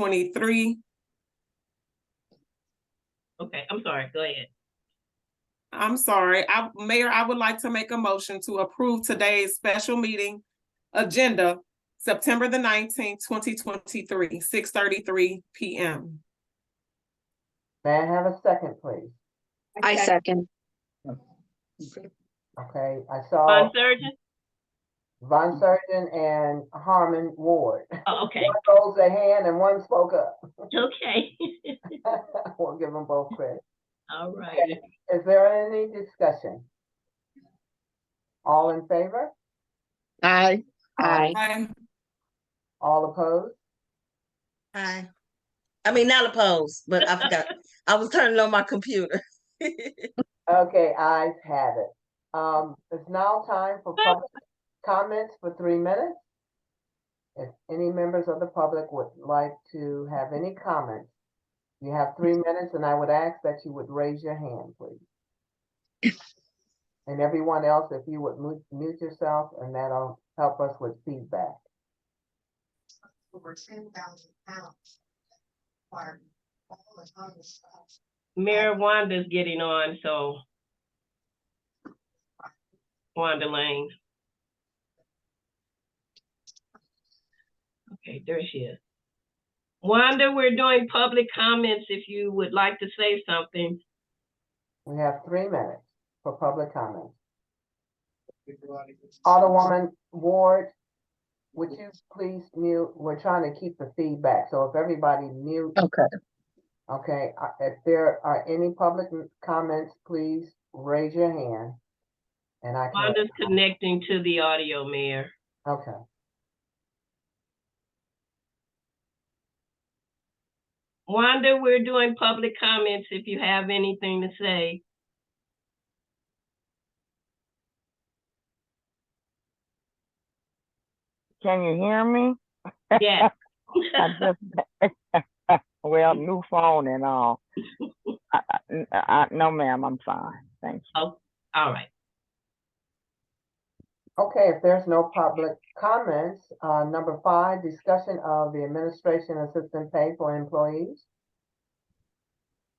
2023. Okay, I'm sorry, go ahead. I'm sorry, Mayor, I would like to make a motion to approve today's special meeting agenda, September the 19th, 2023, 6:33 p.m. May I have a second, please? I second. Okay, I saw Von Surgeon? Von Surgeon and Harmon Ward. Oh, okay, One rose their hand and one spoke up. okay. We'll give them both credit. All right. Is there any discussion? All in favor? Aye. Aye. Aye. All opposed? Aye. I mean, not opposed, but I forgot. I was turning on my computer. Okay, ayes have it. It's now time for public comments for 3 minutes. If any members of the public would like to have any comments, you have 3 minutes, and I would ask that you would raise your hand, please. And everyone else, if you would mute yourself, and that'll help us with feedback. Over 10,000 pounds. Are all the other stuff. Mayor Wanda's getting on, so. Wanda Lane. Okay, there she is. Wanda, we're doing public comments if you would like to say something. We have 3 minutes for public comments. Alderwoman Ward, would you please mute? We're trying to keep the feedback, so if everybody mute. Okay. Okay, if there are any public comments, please raise your hand. And I can. Wanda's connecting to the audio, Mayor. Okay. Wanda, we're doing public comments if you have anything to say. Can you hear me? Yeah. Well, new phone and all. No, ma'am, I'm fine. Thank you. Oh, all right. Okay, if there's no public comments, number 5, discussion of the administration assistant pay for employees.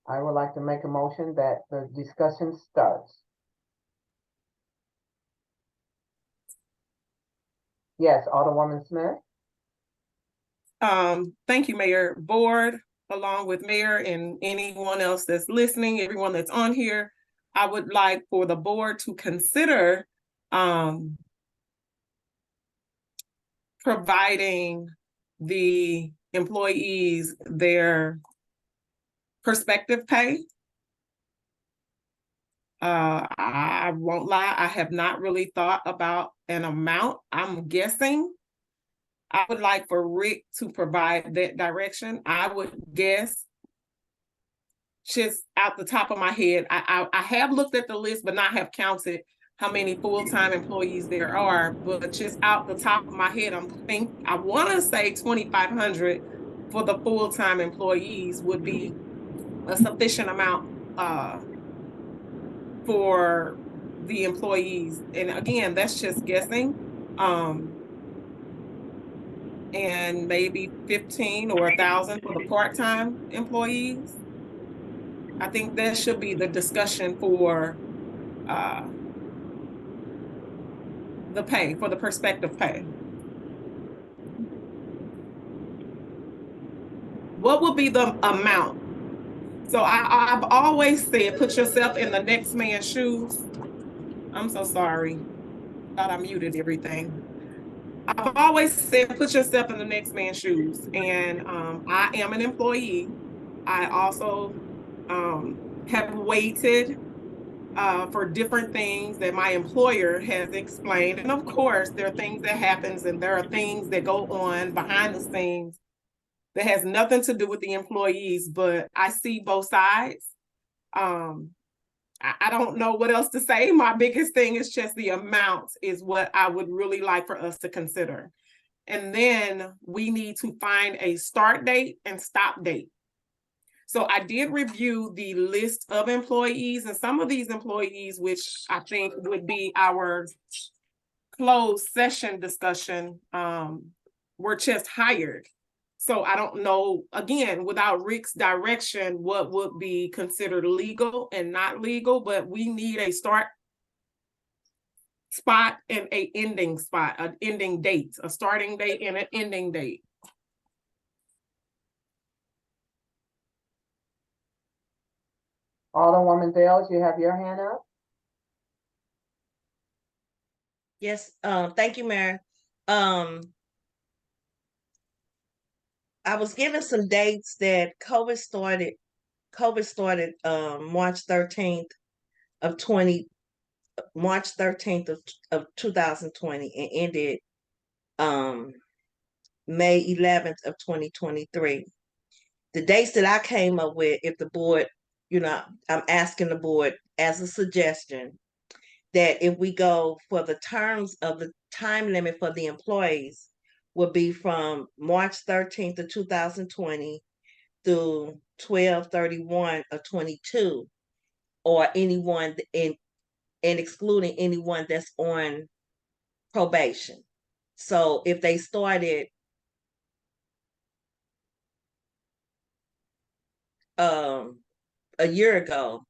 I would like to make a motion that the discussion starts. Yes, Alderwoman Smith. Thank you, Mayor. Board, along with Mayor and anyone else that's listening, everyone that's on here, I would like for the board to consider providing the employees their prospective pay. I won't lie, I have not really thought about an amount. I'm guessing. I would like for Rick to provide that direction. I would guess, just out the top of my head, I have looked at the list, but not have counted how many full-time employees there are. But just out the top of my head, I want to say 2,500 for the full-time employees would be a sufficient amount for the employees. And again, that's just guessing. And maybe 15 or 1,000 for the part-time employees. I think that should be the discussion for the pay, for the prospective pay. What would be the amount? So I've always said, put yourself in the next man's shoes. I'm so sorry. Thought I muted everything. I've always said, put yourself in the next man's shoes. And I am an employee. I also have waited for different things that my employer has explained. And of course, there are things that happens and there are things that go on behind the scenes that has nothing to do with the employees, but I see both sides. I don't know what else to say. My biggest thing is just the amount is what I would really like for us to consider. And then we need to find a start date and stop date. So I did review the list of employees, and some of these employees, which I think would be our closed session discussion, were just hired. So I don't know, again, without Rick's direction, what would be considered legal and not legal, but we need a start spot and a ending spot, an ending date, a starting date and an ending date. Alderwoman Dales, you have your hand up? Yes, thank you, Mayor. I was given some dates that COVID started March 13th of 2020 and ended May 11th of 2023. The dates that I came up with, if the board, I'm asking the board as a suggestion that if we go for the terms of the time limit for the employees would be from March 13th of 2020 through 12/31 of 22, or anyone and excluding anyone that's on probation. So if they started a year ago,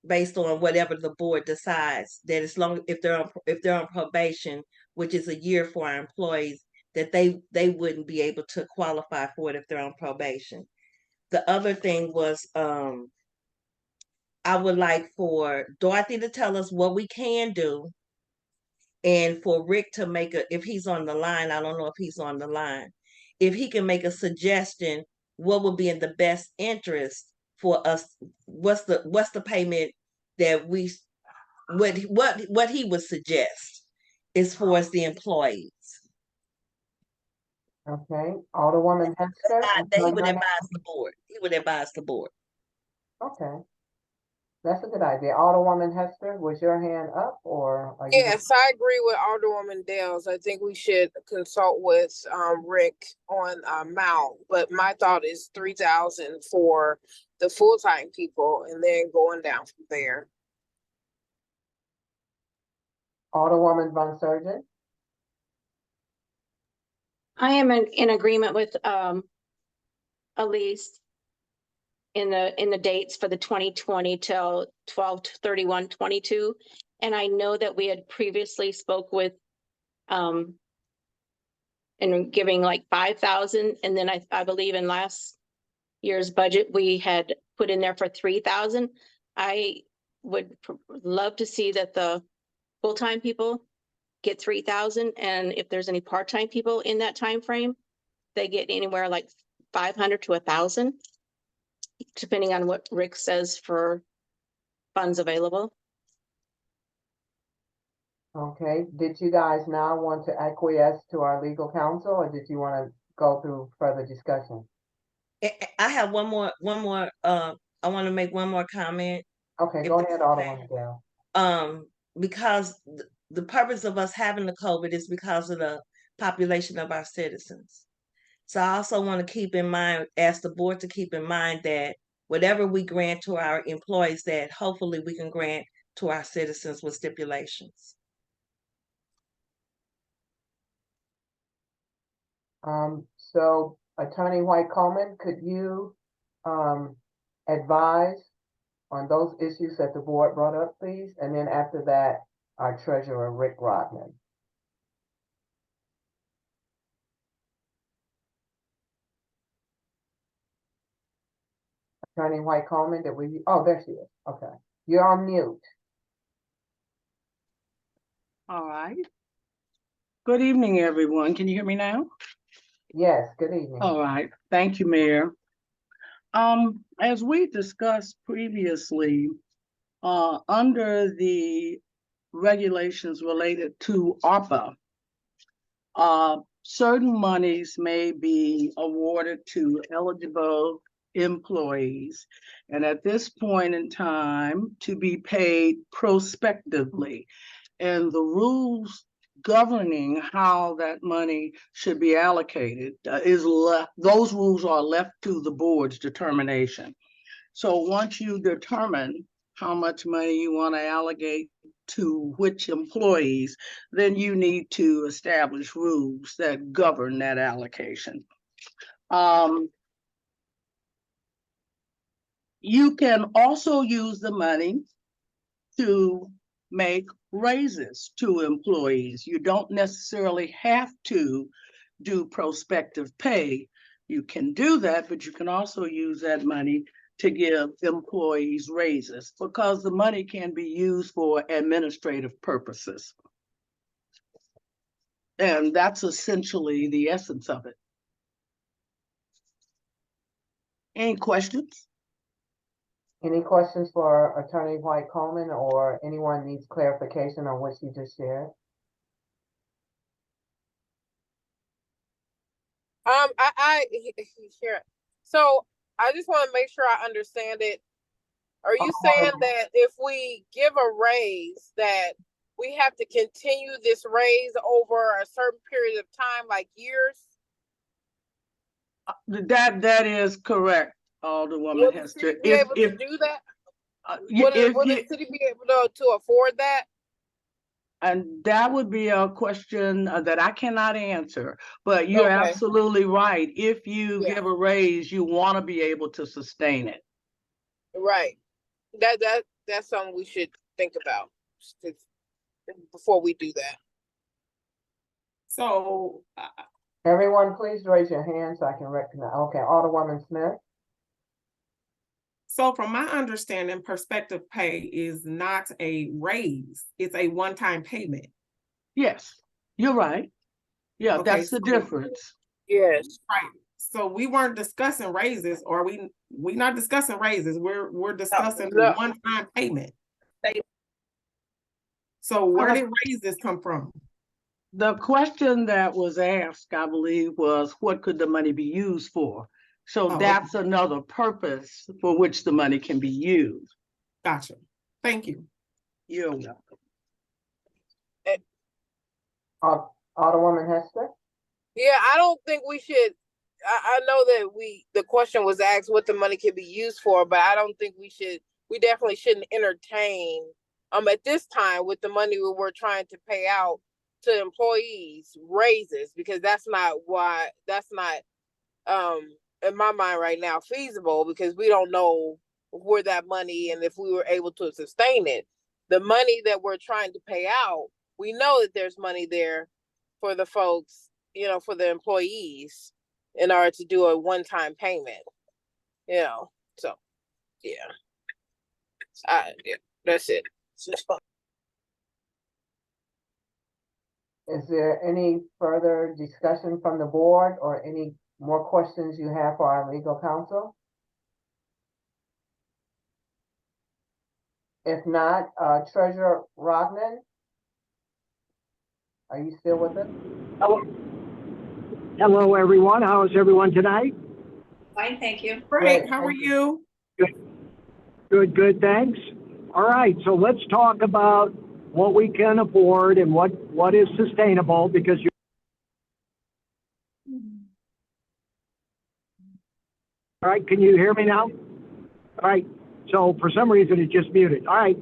based on whatever the board decides, that as long if they're on probation, which is a year for our employees, that they wouldn't be able to qualify for it if they're on probation. The other thing was I would like for Dorothy to tell us what we can do, and for Rick to make if he's on the line, I don't know if he's on the line, if he can make a suggestion, what would be in the best interest for us, what's the payment that what he would suggest as far as the employees. Okay, Alderwoman Hester? That he would advise the board. He would advise the board. Okay, that's a good idea. Alderwoman Hester, was your hand up, or are you? Yes, I agree with Alderwoman Dales. I think we should consult with Rick on amount, but my thought is 3,000 for the full-time people and then going down from there. Alderwoman Von Surgent? I am in agreement with Elise in the dates for the 2020 till 12/31/22. And I know that we had previously spoke with and giving like 5,000, and then I believe in last year's budget we had put in there for 3,000. I would love to see that the full-time people get 3,000, and if there's any part-time people in that time frame, they get anywhere like 500 to 1,000, depending on what Rick says for funds available. Okay, did you guys now want to acquiesce to our legal counsel, or did you want to go through further discussion? I have one more, I want to make one more comment. Okay, go ahead, Alderwoman Dale. Because the purpose of us having the COVID is because of the population of our citizens. So I also want to keep in mind, ask the board to keep in mind that whatever we grant to our employees, that hopefully we can grant to our citizens with stipulations. So Attorney White Coleman, could you advise on those issues that the board brought up, please? And then after that, our treasurer, Rick Rodman. Attorney White Coleman, oh, there she is. Okay, you're on mute. All right. Good evening, everyone. Can you hear me now? Yes, good evening. All right. Thank you, Mayor. As we discussed previously, under the regulations related to ARPA, certain monies may be awarded to eligible employees, and at this point in time, to be paid prospectively. And the rules governing how that money should be allocated those rules are left to the board's determination. So once you determine how much money you want to allocate to which employees, then you need to establish rules that govern that allocation. You can also use the money to make raises to employees. You don't necessarily have to do prospective pay. You can do that, but you can also use that money to give employees raises because the money can be used for administrative purposes. And that's essentially the essence of it. Any questions? Any questions for Attorney White Coleman, or anyone needs clarification on what she just shared? Here. So I just want to make sure I understand it. Are you saying that if we give a raise, that we have to continue this raise over a certain period of time, like years? That is correct, Alderwoman Will the Hester. city be able to do that? Will the city be able to afford that? And that would be a question that I cannot answer, but you're Okay. absolutely right. If you Yeah. give a raise, you want to be able to sustain it. Right. That's something we should think about before we do that. So, Everyone, please raise your hand so I can recognize. Okay, Alderwoman Smith. so from my understanding, prospective pay is not a raise, it's a one-time payment. Yes, you're right. Yeah, Okay, that's the so- difference. Yes. Right, so we weren't discussing raises, or we not discussing raises, we're discussing No. one-time payment. So where did raises come from? The question that was asked, I believe, was what could the money be used for? So Oh, that's another purpose for which the money can be used. Gotcha, thank you. You're welcome. Alderwoman Hester. Yeah, I don't think we should. I know that the question was asked what the money can be used for, but I don't think we definitely shouldn't entertain at this time with the money we're trying to pay out to employees raises, because that's not in my mind right now feasible, because we don't know where that money, and if we were able to sustain it. The money that we're trying to pay out, we know that there's money there for the folks, for the employees, in order to do a one-time payment, so yeah. That's it. Is there any further discussion from the board or any more questions you have for our legal counsel? If not, Treasurer Rodman, are you still with us? Hello, everyone. How is everyone tonight? Fine, thank you. Great, how are you? Good, thanks. All right, so let's talk about what we can afford and what is sustainable, because all right, can you hear me now? All right, so for some reason it just muted. All right,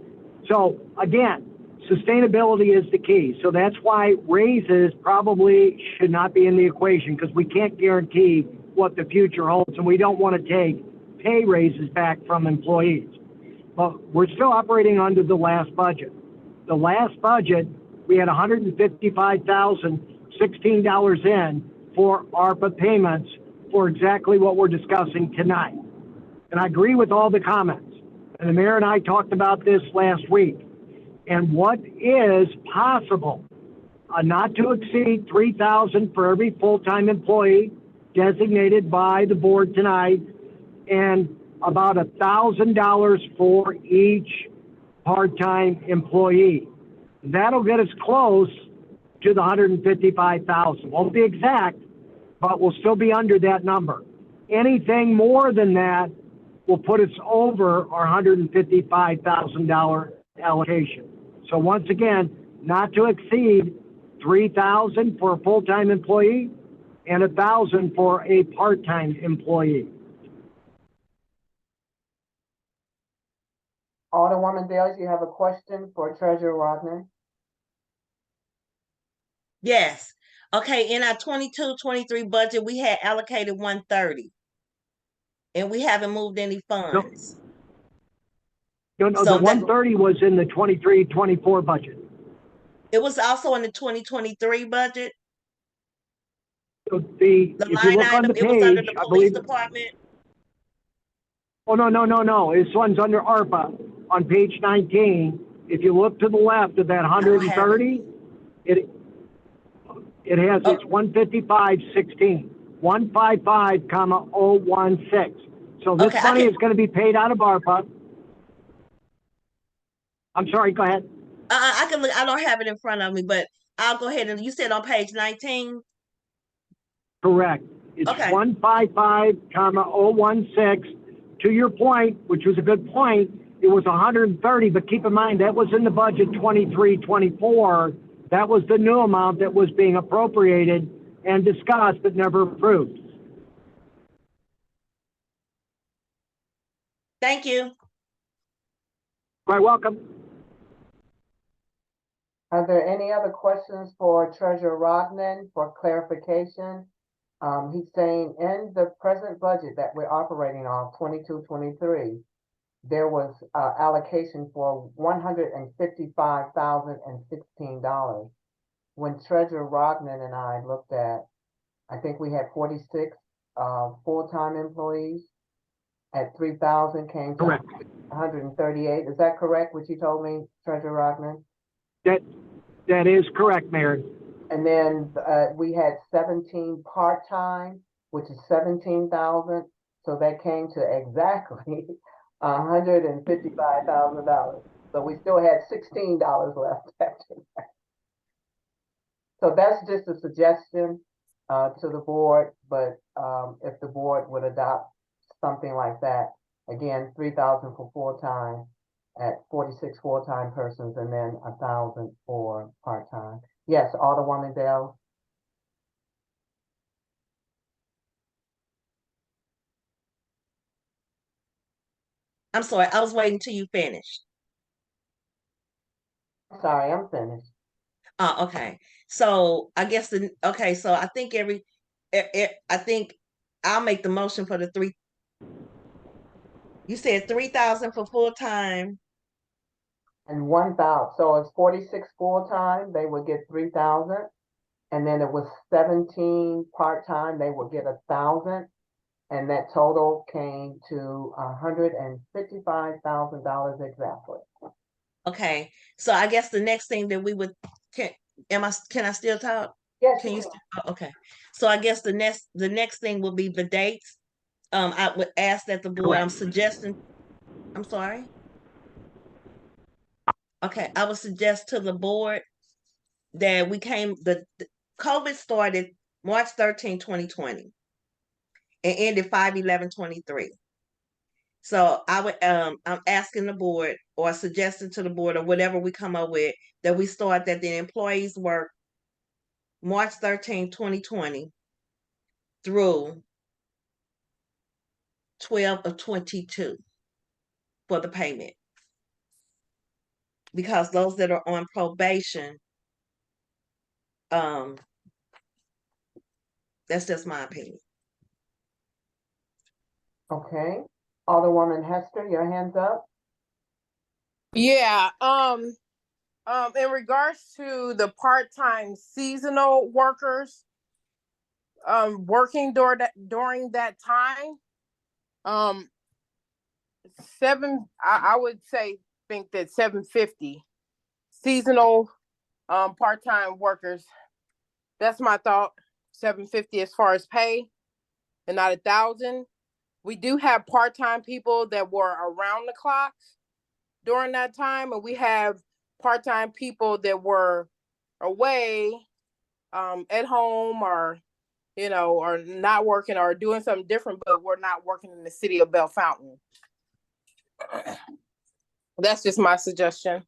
so again, sustainability is the key. So that's why raises probably should not be in the equation, because we can't guarantee what the future holds, and we don't want to take pay raises back from employees. But we're still operating under the last budget. The last budget, we had $155,016 in for ARPA payments for exactly what we're discussing tonight. And I agree with all the comments. And the mayor and I talked about this last week. And what is possible, not to exceed $3,000 for every full-time employee designated by the board tonight, and about $1,000 for each part-time employee. That'll get us close to the 155,000. Won't be exact, but we'll still be under that number. Anything more than that will put us over our $155,000 allocation. So once again, not to exceed $3,000 for a full-time employee and $1,000 for a part-time employee. Alderwoman Dales, you have a question for Treasurer Rodman? Yes. Okay, in our 22-23 budget, we had allocated 130. And we haven't moved any funds. No, no, So the that- 130 was in the 23-24 budget. It was also in the 2023 budget. So The if you line look on item, the it was under page, the I police believe, department. oh, no. This one's under ARPA on page 19. If you look to the left of that 130, it has Oh. its 155.16, 155,016. So this Okay, I money can- is going to be paid out of ARPA. I'm sorry, go ahead. I can look. I don't have it in front of me, but I'll go ahead and you said on page 19. Correct. It's Okay. 155,016. To your point, which was a good point, it was 130, but keep in mind that was in the budget 23-24. That was the new amount that was being appropriated and discussed but never approved. Thank you. Quite welcome. Are there any other questions for Treasurer Rodman for clarification? He's saying in the present budget that we're operating on, 22-23, there was allocation for $155,016. When Treasurer Rodman and I looked at, I think we had 46 full-time employees. At 3,000 came to Correct. 138. Is that correct, what you told me, Treasurer Rodman? That is correct, Mayor. And then we had 17 part-time, which is 17,000. So that came to exactly $155,000. So we still had $16 left after that. So that's just a suggestion to the board, but if the board would adopt something like that, again, 3,000 for full-time at 46 full-time persons and then 1,000 for part-time. Yes, Alderwoman Dale. I'm sorry. I was waiting till you finished. Sorry, I'm finished. Okay. So I guess so I think I think I'll make the motion for the three. You said 3,000 for full-time. And 1,000, so it's 46 full-time, they would get 3,000. And then it was 17 part-time, they would get 1,000. And that total came to $155,000 exactly. Okay. So I guess the next thing that we would can I still talk? Yes, Can you you still, okay. So I guess the next thing will be the dates. I would ask that the board, I'm sorry. Okay, I would suggest to the board that the COVID started March 13, 2020 and ended 5/11/23. So I would I'm asking the board or suggesting to the board or whatever we come up with that we start that the employees work March 13, 2020 through 12/22 for the payment. Because those that are on probation, that's just my opinion. Okay, Alderwoman Hester, your hand's up. Yeah, in regards to the part-time seasonal workers, working during that time, I would think that 750 seasonal, part-time workers. That's my thought, 750 as far as pay and not 1,000. We do have part-time people that were around the clock during that time, and we have part-time people that were away at home or or not working or doing something different, but we're not working in the city of Bellefontaine. That's just my suggestion.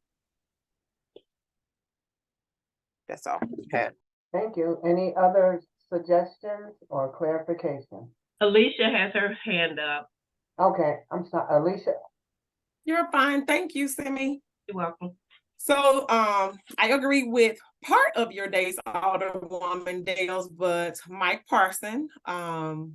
That's all I had. Thank you. Any other suggestions or clarification? Alicia has her hand up. Okay, I'm sorry, Alicia. You're fine. Thank you, Simi. You're welcome. So I agree with part of your days, Alderwoman Dales, but Mike Parson,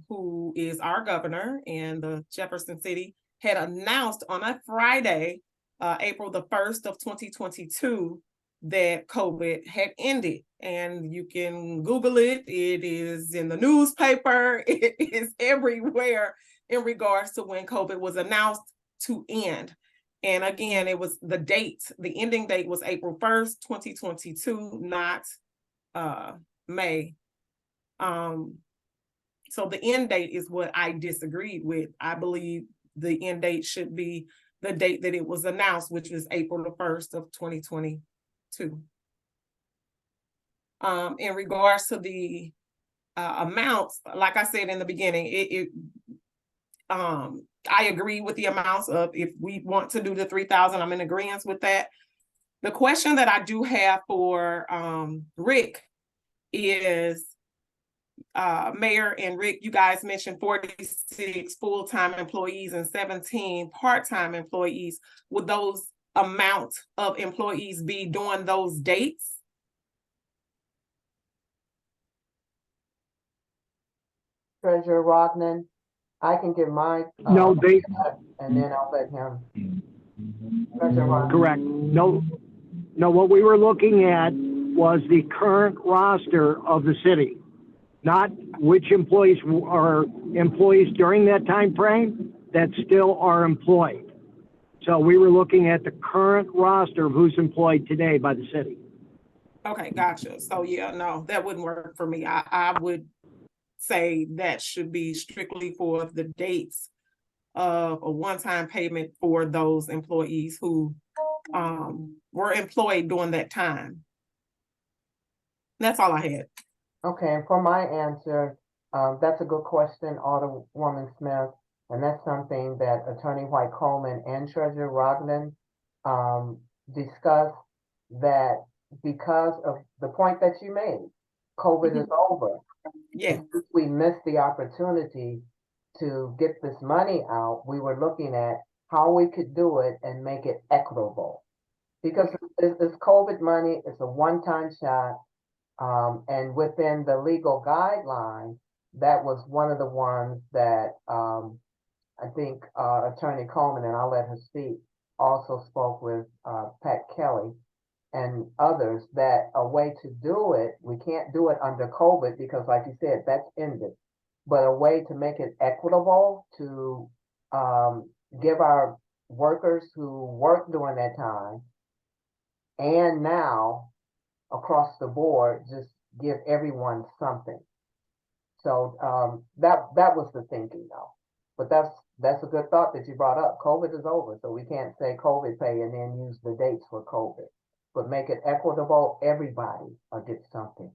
who is our governor in the Jefferson City, had announced on a Friday, April the 1st of 2022, that COVID had ended. And you can Google it. It is in the newspaper. It is everywhere in regards to when COVID was announced to end. And again, it was the date, the ending date was April 1st, 2022, not May. So the end date is what I disagreed with. I believe the end date should be the date that it was announced, which is April the 1st of 2022. In regards to the amounts, like I said in the beginning, I agree with the amounts of, if we want to do the 3,000, I'm in agreement with that. The question that I do have for Rick is, Mayor and Rick, you guys mentioned 46 full-time employees and 17 part-time employees. Would those amount of employees be during those dates? Treasurer Rodman, I can give my. No, they, And then I'll let him. Treasurer Rodman. correct. No, what we were looking at was the current roster of the city, not which employees are employees during that time frame that still are employed. So we were looking at the current roster of who's employed today by the city. Okay, gotcha. So yeah, no, that wouldn't work for me. I would say that should be strictly for the dates of a one-time payment for those employees who were employed during that time. That's all I had. Okay, and for my answer, that's a good question, Alderwoman Smith, and that's something that Attorney White Coleman and Treasurer Rodman discussed, that because of the point that you made, COVID is over. Yeah. If we missed the opportunity to get this money out, we were looking at how we could do it and make it equitable. Because it's COVID money, it's a one-time shot, and within the legal guideline, that was one of the ones that I think Attorney Coleman, and I'll let her speak, also spoke with Pat Kelly and others, that a way to do it, we can't do it under COVID because, like you said, that's ended, but a way to make it equitable, to give our workers who worked during that time and now across the board, just give everyone something. So that was the thinking, though. But that's a good thought that you brought up. COVID is over, so we can't say COVID pay and then use the dates for COVID. But make it equitable, everybody will get something.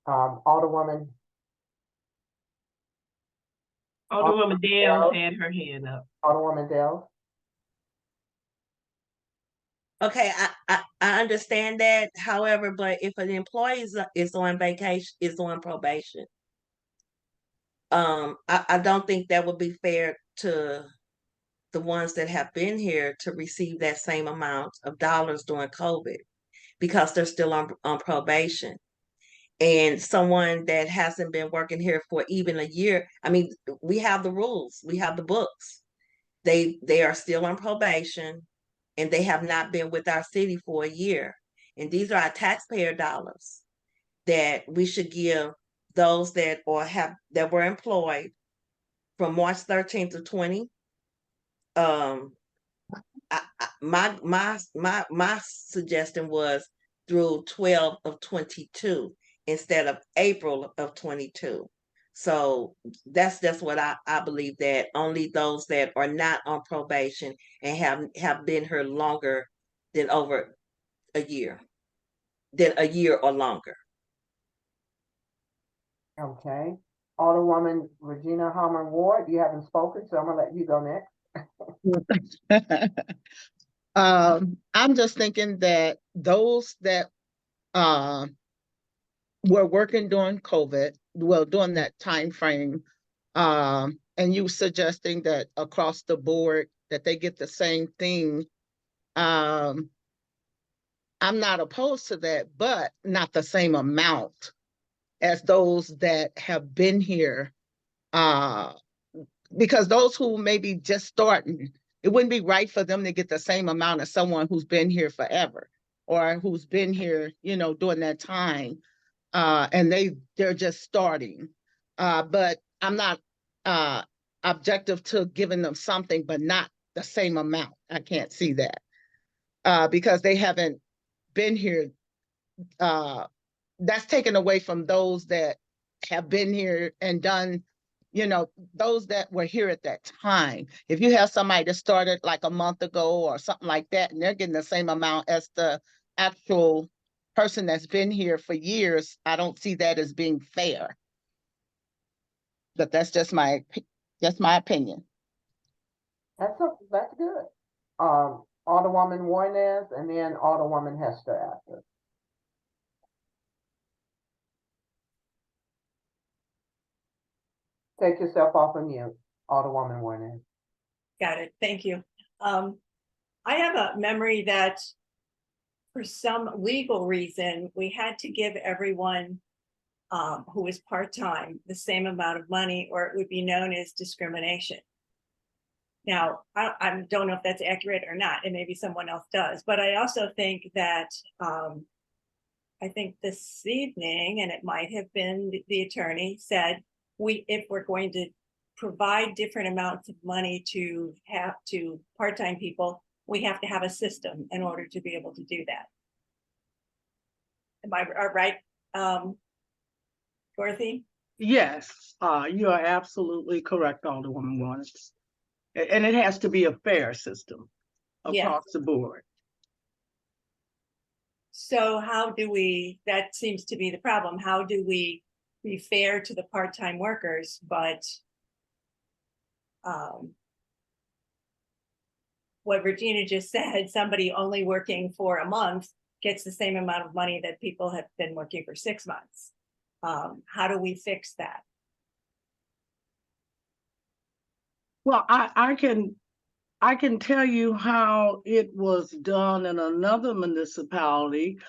Alderwoman Dales had her hand up. Alderwoman Dales. Okay, I understand that. However, but if an employee is on vacation, is on probation, I don't think that would be fair to the ones that have been here to receive that same amount of dollars during COVID, because they're still on probation. And someone that hasn't been working here for even a year, I mean, we have the rules, we have the books. They are still on probation, and they have not been with our city for a year. And these are our taxpayer dollars that we should give those that were employed from March 13th to 20. My suggestion was through 12 of 22 instead of April of 22. So that's what I believe, that only those that are not on probation and have been here longer than over a year or longer. Okay. Alderwoman Regina Harmon Ward, you haven't spoken, so I'm gonna let you go next. I'm just thinking that those that were working during COVID, well, during that time frame, and you suggesting that across the board that they get the same thing, I'm not opposed to that, but not the same amount as those that have been here. Because those who may be just starting, it wouldn't be right for them to get the same amount as someone who's been here forever or who's been here, during that time. And they're just starting. But I'm not objective to giving them something, but not the same amount. I can't see that because they haven't been here. That's taken away from those that have been here and done, those that were here at that time. If you have somebody that started like a month ago or something like that, and they're getting the same amount as the actual person that's been here for years, I don't see that as being fair. But that's just my opinion. That's good. Alderwoman Warnes and then Alderwoman Hester after. Take yourself off of mute, Alderwoman Warnes. Got it. Thank you. I have a memory that for some legal reason, we had to give everyone who was part-time the same amount of money, or it would be known as discrimination. Now, I don't know if that's accurate or not, and maybe someone else does, but I also think that I think this evening, and it might have been the attorney said, if we're going to provide different amounts of money to part-time people, we have to have a system in order to be able to do that. Am I right, Dorothy? Yes, you are absolutely correct, Alderwoman Warnes. And it has to be a fair system across the board. So how do that seems to be the problem. How do we be fair to the part-time workers, but what Regina just said, somebody only working for a month gets the same amount of money that people have been working for 6 months. How do we fix that? Well, I can tell you how it was done in another municipality,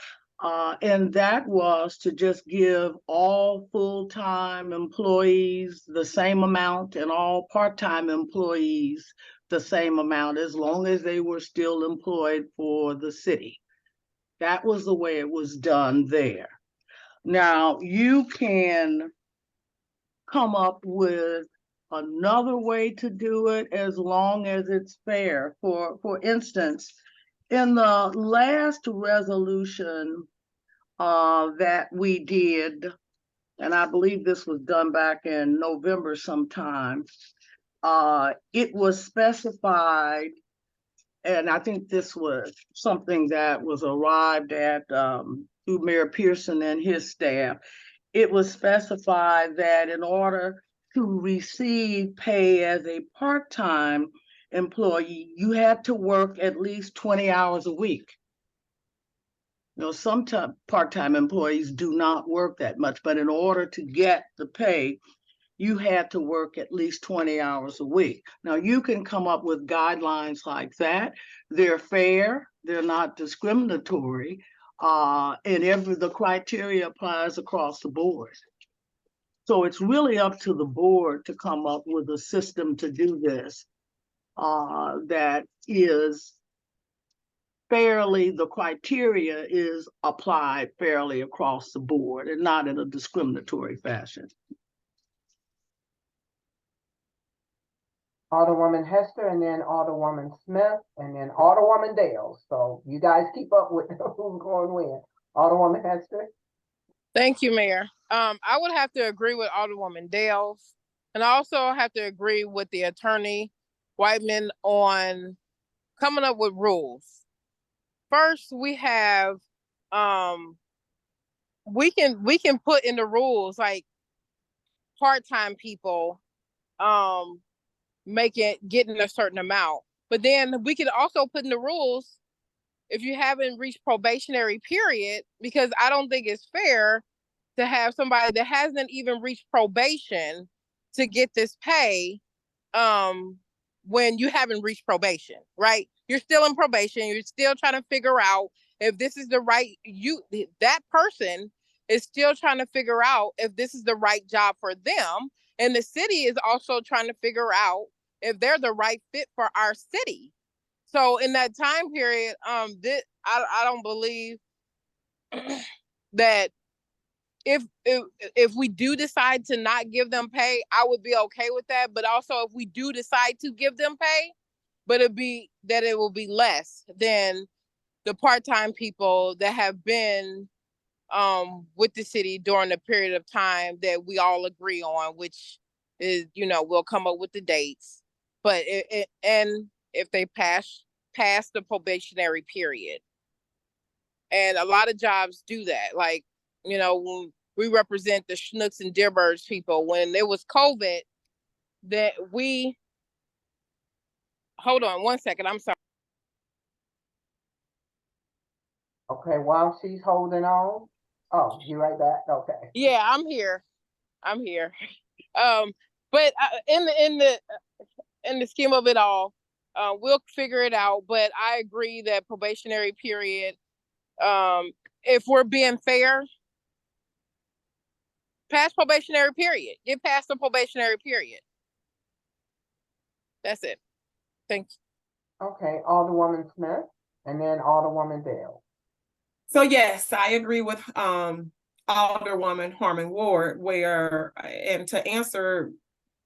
and that was to just give all full-time employees the same amount and all part-time employees the same amount, as long as they were still employed for the city. That was the way it was done there. Now, you can come up with another way to do it as long as it's fair. For instance, in the last resolution that we did, and I believe this was done back in November sometime, it was specified, and I think this was something that was arrived at through Mayor Pearson and his staff. It was specified that in order to receive pay as a part-time employee, you had to work at least 20 hours a week. Some part-time employees do not work that much, but in order to get the pay, you had to work at least 20 hours a week. Now, you can come up with guidelines like that. They're fair, they're not discriminatory, and the criteria applies across the board. So it's really up to the board to come up with a system to do this that is the criteria is applied fairly across the board and not in a discriminatory fashion. Alderwoman Hester and then Alderwoman Smith and then Alderwoman Dales. So you guys keep up with who's going when. Alderwoman Hester. Thank you, Mayor. I would have to agree with Alderwoman Dales, and I also have to agree with the attorney Whiteman on coming up with rules. First, we have we can put in the rules like part-time people getting a certain amount, but then we could also put in the rules if you haven't reached probationary period, because I don't think it's fair to have somebody that hasn't even reached probation to get this pay when you haven't reached probation, right? You're still in probation. You're still trying to figure out if this is the right, that person is still trying to figure out if this is the right job for them. And the city is also trying to figure out if they're the right fit for our city. So in that time period, I don't believe that if we do decide to not give them pay, I would be okay with that. But also if we do decide to give them pay, but it will be less than the part-time people that have been with the city during the period of time that we all agree on, which is, we'll come up with the dates. But and if they pass the probationary period. And a lot of jobs do that. Like, when we represent the Schnucks and Dearborns people, when there was COVID, that hold on one second, I'm sorry. Okay, while she's holding on, oh, you right back, okay. Yeah, I'm here. But in the scheme of it all, we'll figure it out. But I agree that probationary period, if we're being fair, past probationary period, get past the probationary period. That's it. Thanks. Okay, Alderwoman Smith, and then Alderwoman Dale. So yes, I agree with Alderwoman Harmon Ward, and to answer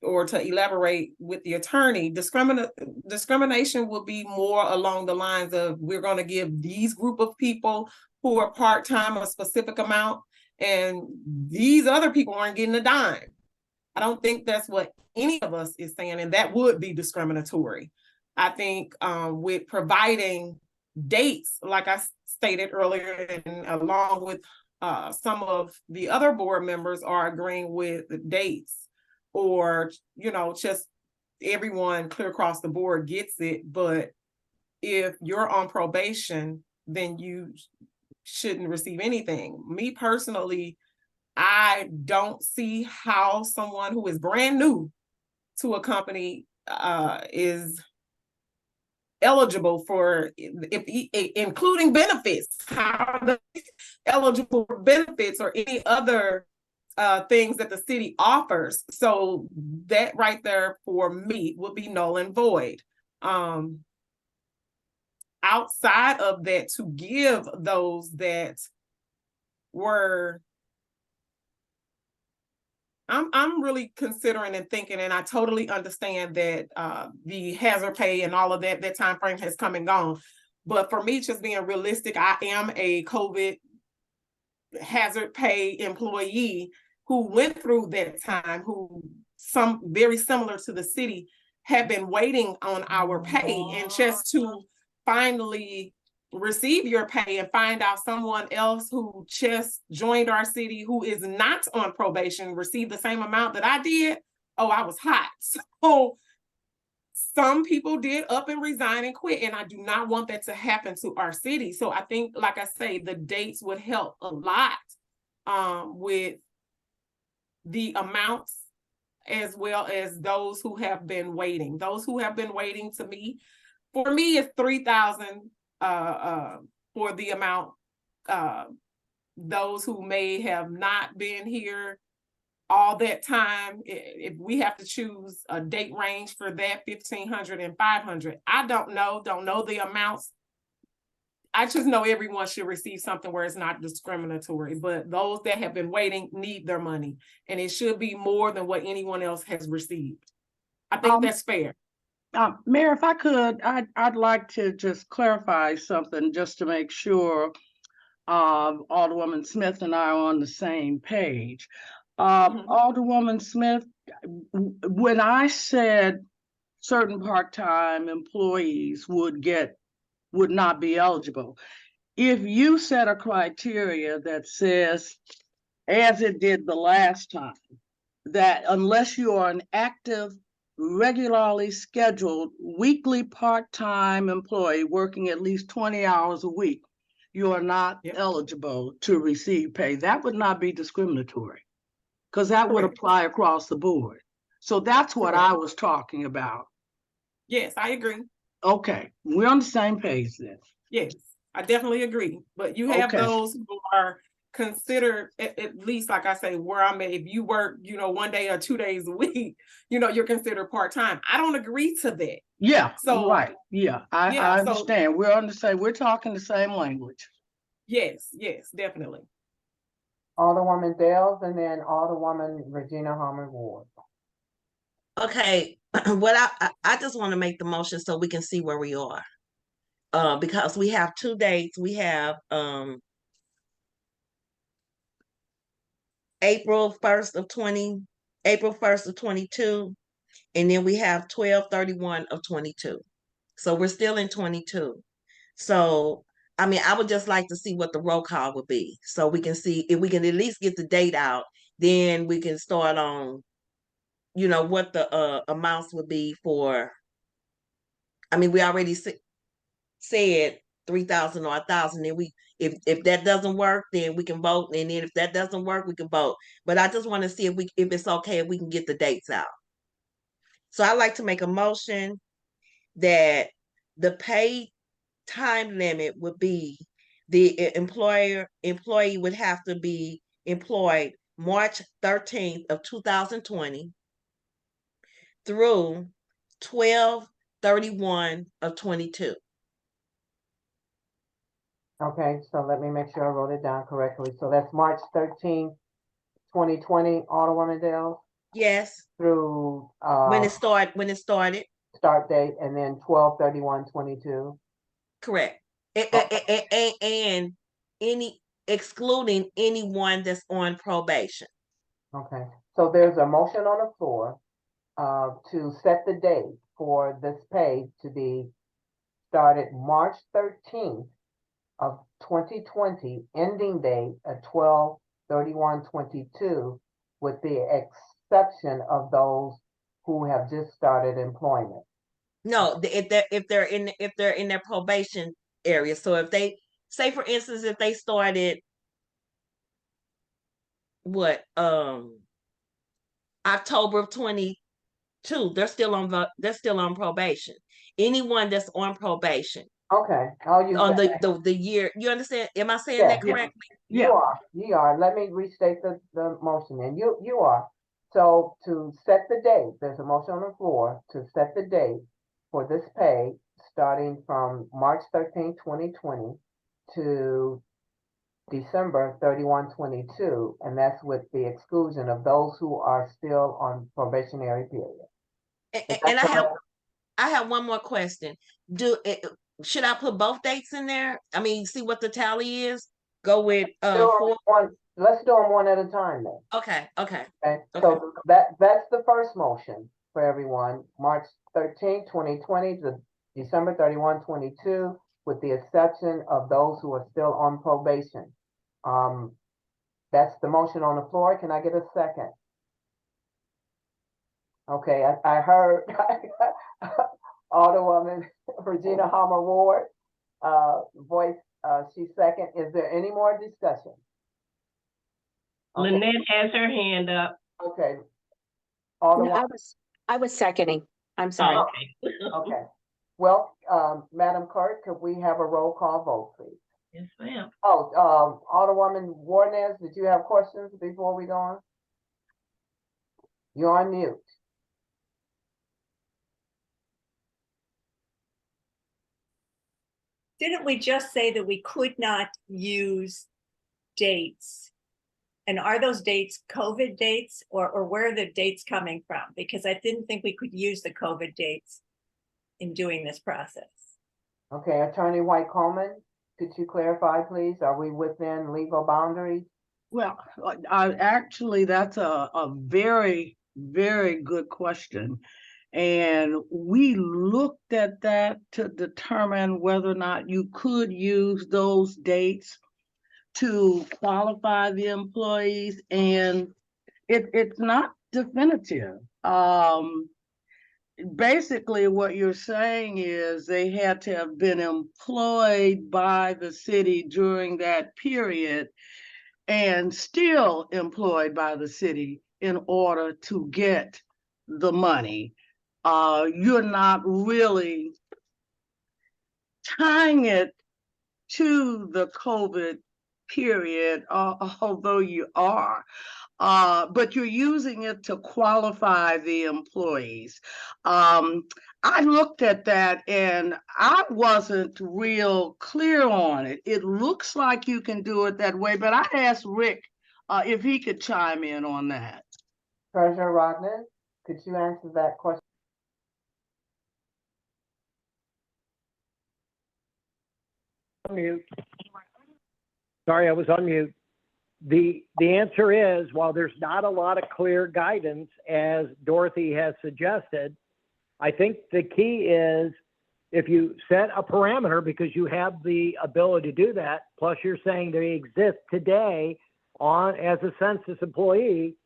or to elaborate with the attorney, discrimination will be more along the lines of, we're going to give these group of people who are part-time a specific amount, and these other people aren't getting a dime. I don't think that's what any of us is saying, and that would be discriminatory. I think with providing dates, like I stated earlier, and along with some of the other board members are agreeing with the dates, or, just everyone clear across the board gets it. But if you're on probation, then you shouldn't receive anything. Me personally, I don't see how someone who is brand new to a company is eligible for, including benefits, how are they eligible for benefits or any other things that the city offers. So that right there for me would be null and void. Outside of that, to give those that were, I'm really considering and thinking, and I totally understand that the hazard pay and all of that time frame has come and gone. But for me, just being realistic, I am a COVID hazard pay employee who went through that time, who some very similar to the city have been waiting on our pay, and just to finally receive your pay and find out someone else who just joined our city who is not on probation received the same amount that I did. Oh, I was hot. So some people did up and resign and quit, and I do not want that to happen to our city. So I think, like I say, the dates would help a lot with the amounts, as well as those who have been waiting. Those who have been waiting, to me, for me, it's 3,000 for the amount. Those who may have not been here all that time, if we have to choose a date range for that, 1,500 and 500. I don't know the amounts. I just know everyone should receive something where it's not discriminatory, but those that have been waiting need their money, and it should be more than what anyone else has received. I think that's fair. Mayor, if I could, I'd like to just clarify something just to make sure Alderwoman Smith and I are on the same page. Alderwoman Smith, when I said certain part-time employees would not be eligible, if you set a criteria that says, as it did the last time, that unless you are an active, regularly scheduled weekly part-time employee working at least 20 hours a week, you are not eligible to receive pay. That would not be discriminatory, because that would apply across the board. So that's what I was talking about. Yes, I agree. Okay, we're on the same page then. Yes, I definitely agree, but you have Okay. those who are considered, at least, like I say, where I'm at, if you work, 1 day or 2 days a week, you're considered part-time. I don't agree to that. Yeah, So- right, yeah, I Yeah, so- understand. We're on the same, we're talking the same language. Yes, definitely. Alderwoman Dales and then Alderwoman Regina Harmon Ward. Okay, what I just want to make the motion so we can see where we are. Because we have 2 dates. We have April 1st of 22, and then we have 12/31 of 22. So we're still in 22. So I mean, I would just like to see what the roll call would be, so we can see if we can at least get the date out. Then we can start on, what the amounts would be for. I mean, we already said 3,000 or 1,000. Then if that doesn't work, then we can vote. And then if that doesn't work, we can vote. But I just want to see if it's okay if we can get the dates out. So I'd like to make a motion that the paid time limit would be the employee would have to be employed March 13th of 2020 through 12/31 of 22. Okay, so let me make sure I wrote it down correctly. So that's March 13th, 2020, Alderwoman Dales, Yes, through when it started. start date, and then 12/31/22. Correct. Oh. And any excluding anyone that's on probation. Okay, so there's a motion on the floor to set the date for this pay to be started March 13th of 2020, ending date at 12/31/22, with the exception of those who have just started employment. No, if they're in their probation area. So if they say, for instance, if they started October of 22, they're still on probation. Anyone that's on probation Okay, I'll use on that. the year, you understand? Am I saying Yeah, that correctly? You are. Let me restate the motion, and you are. So to set the date, there's a motion on the floor to set the date for this pay starting from March 13th, 2020 to December 31, 22, and that's with the exclusion of those who are still on probationary period. And I have one more question. Should I put both dates in there? I mean, see what the tally is. Go with Let's do them one at a time then. Okay. Okay, so that's the first motion for everyone, March 13th, 2020 to December 31, 22, with the exception of those who are still on probation. That's the motion on the floor. Can I get a second? Okay, I heard Alderwoman Regina Harmon Ward voice, she's second. Is there any more discussion? Okay. Lynette has her hand up. Okay. No, Alderwoman, I was seconding. I'm sorry. Oh, okay. okay. Well, Madam Clerk, could we have a roll call vote, please? Yes, ma'am. Oh, Alderwoman Warnes, did you have questions before we go on? You're on mute. Didn't we just say that we could not use dates? And are those dates COVID dates, or where are the dates coming from? Because I didn't think we could use the COVID dates in doing this process. Okay, Attorney White Coleman, could you clarify, please? Are we within legal boundaries? Well, actually, that's a very, very good question. And we looked at that to determine whether or not you could use those dates to qualify the employees, and it's not definitive. Basically, what you're saying is they had to have been employed by the city during that period and still employed by the city in order to get the money. You're not really tying it to the COVID period, although you are. But you're using it to qualify the employees. I looked at that and I wasn't real clear on it. It looks like you can do it that way, but I asked Rick if he could chime in on that. Treasurer Rodman, could you answer that question? Mute. Sorry, I was on mute. The answer is, while there's not a lot of clear guidance, as Dorothy has suggested, I think the key is if you set a parameter, because you have the ability to do that, plus you're saying they exist today as a census employee,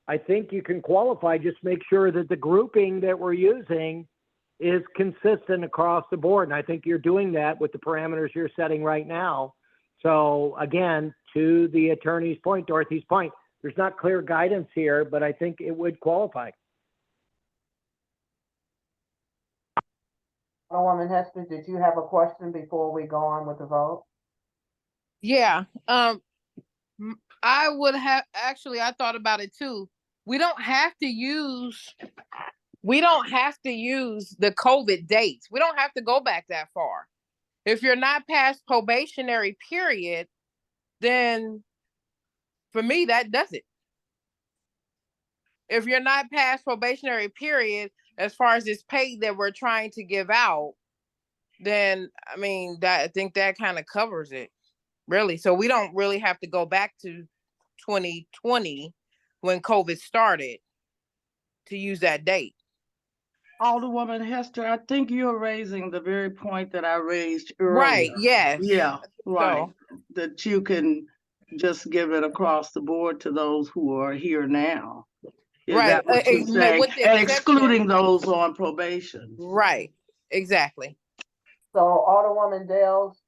I think you can qualify. Just make sure that the grouping that we're using is consistent across the board. And I think you're doing that with the parameters you're setting right now. So again, to the attorney's point, Dorothy's point, there's not clear guidance here, but I think it would qualify. Alderwoman Hester, did you have a question before we go on with the vote? Yeah, I would have, actually, I thought about it too. We don't have to use the COVID dates. We don't have to go back that far. If you're not past probationary period, then for me, that does it. If you're not past probationary period, as far as this pay that we're trying to give out, then I mean, I think that kind of covers it, really. So we don't really have to go back to 2020 when COVID started to use that date. Alderwoman Hester, I think you're raising the very point that I raised earlier. Right, yes. Yeah, right. So, That you can just give it across the board to those who are here now. Is right. that what you're saying? With the And exception- excluding those on probation. Right, exactly. So Alderwoman Dales,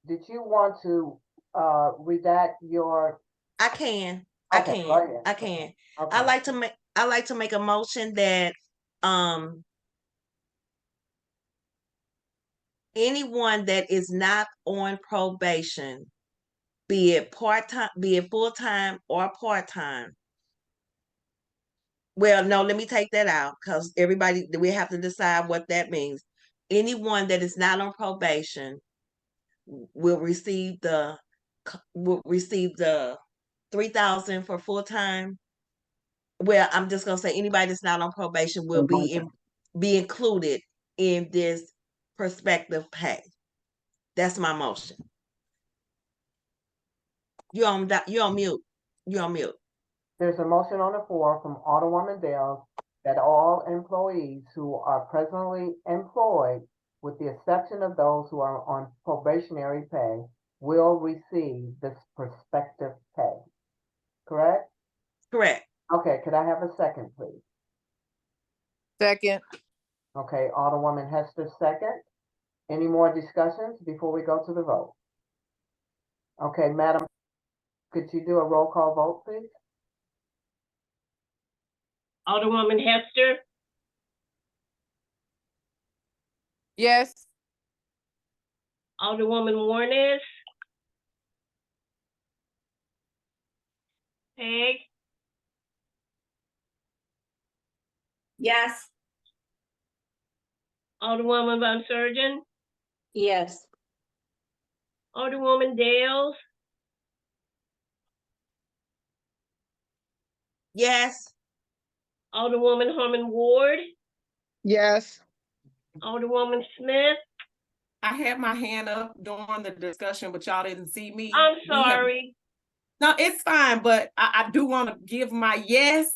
did you want to redact your? I can. Okay, go ahead. I can. Okay. I like to make a motion that anyone that is not on probation, be it part-time, be it full-time or part-time. Well, no, let me take that out because we have to decide what that means. Anyone that is not on probation will receive the $3,000 for full-time. Well, I'm just gonna say anybody that's not on probation will be included in this prospective pay. That's my motion. You're on mute. You're on mute. There's a motion on the floor from Alderwoman Dales that all employees who are presently employed, with the exception of those who are on probationary pay, will receive this prospective pay. Correct? Correct. Okay, could I have a second, please? Second. Okay, Alderwoman Hester, second. Any more discussions before we go to the vote? Okay, Madam, could you do a roll call vote, please? Alderwoman Hester, Yes. Alderwoman Warnes, Peg, Yes. Alderwoman Von Surgen, Yes. Alderwoman Dales, Yes. Alderwoman Harmon Ward, Yes. Alderwoman Smith. I had my hand up during the discussion, but y'all didn't see me. I'm We have- sorry. No, it's fine, but I do want to give my yes,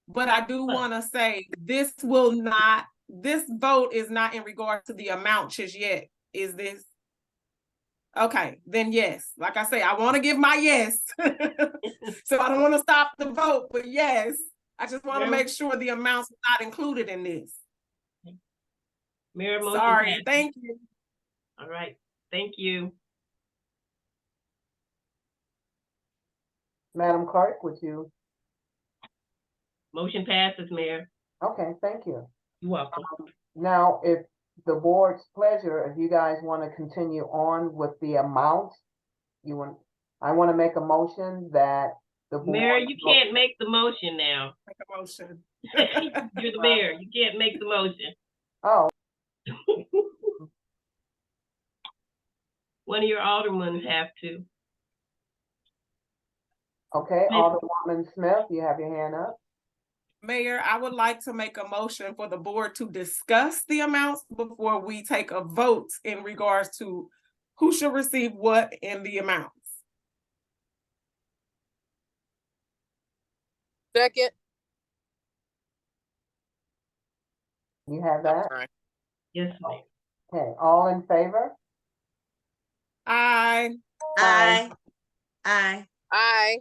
but I do want to say this vote is not in regard to the amount just yet. Is this? Okay, then yes. Like I say, I want to give my yes. So I don't want to stop the vote, but yes, I just want to make sure the amount's not included in this. Mayor motion Sorry, passes. thank you. All right, thank you. Madam Clerk, would you? Motion passes, Mayor. Okay, thank you. You're welcome. Now, if the board's pleasure, if you guys want to continue on with the amount, I want to make a motion that the board. Mayor, you can't make the motion now. Make a motion. You're the mayor. You can't make the motion. Oh, One of your aldermen have to. okay, Smith. Alderwoman Smith, you have your hand up. Mayor, I would like to make a motion for the board to discuss the amounts before we take a vote in regards to who should receive what and the amounts. Second. You have that? Sorry. Yes, ma'am. Okay, all in favor? Aye. Aye. Aye. Aye.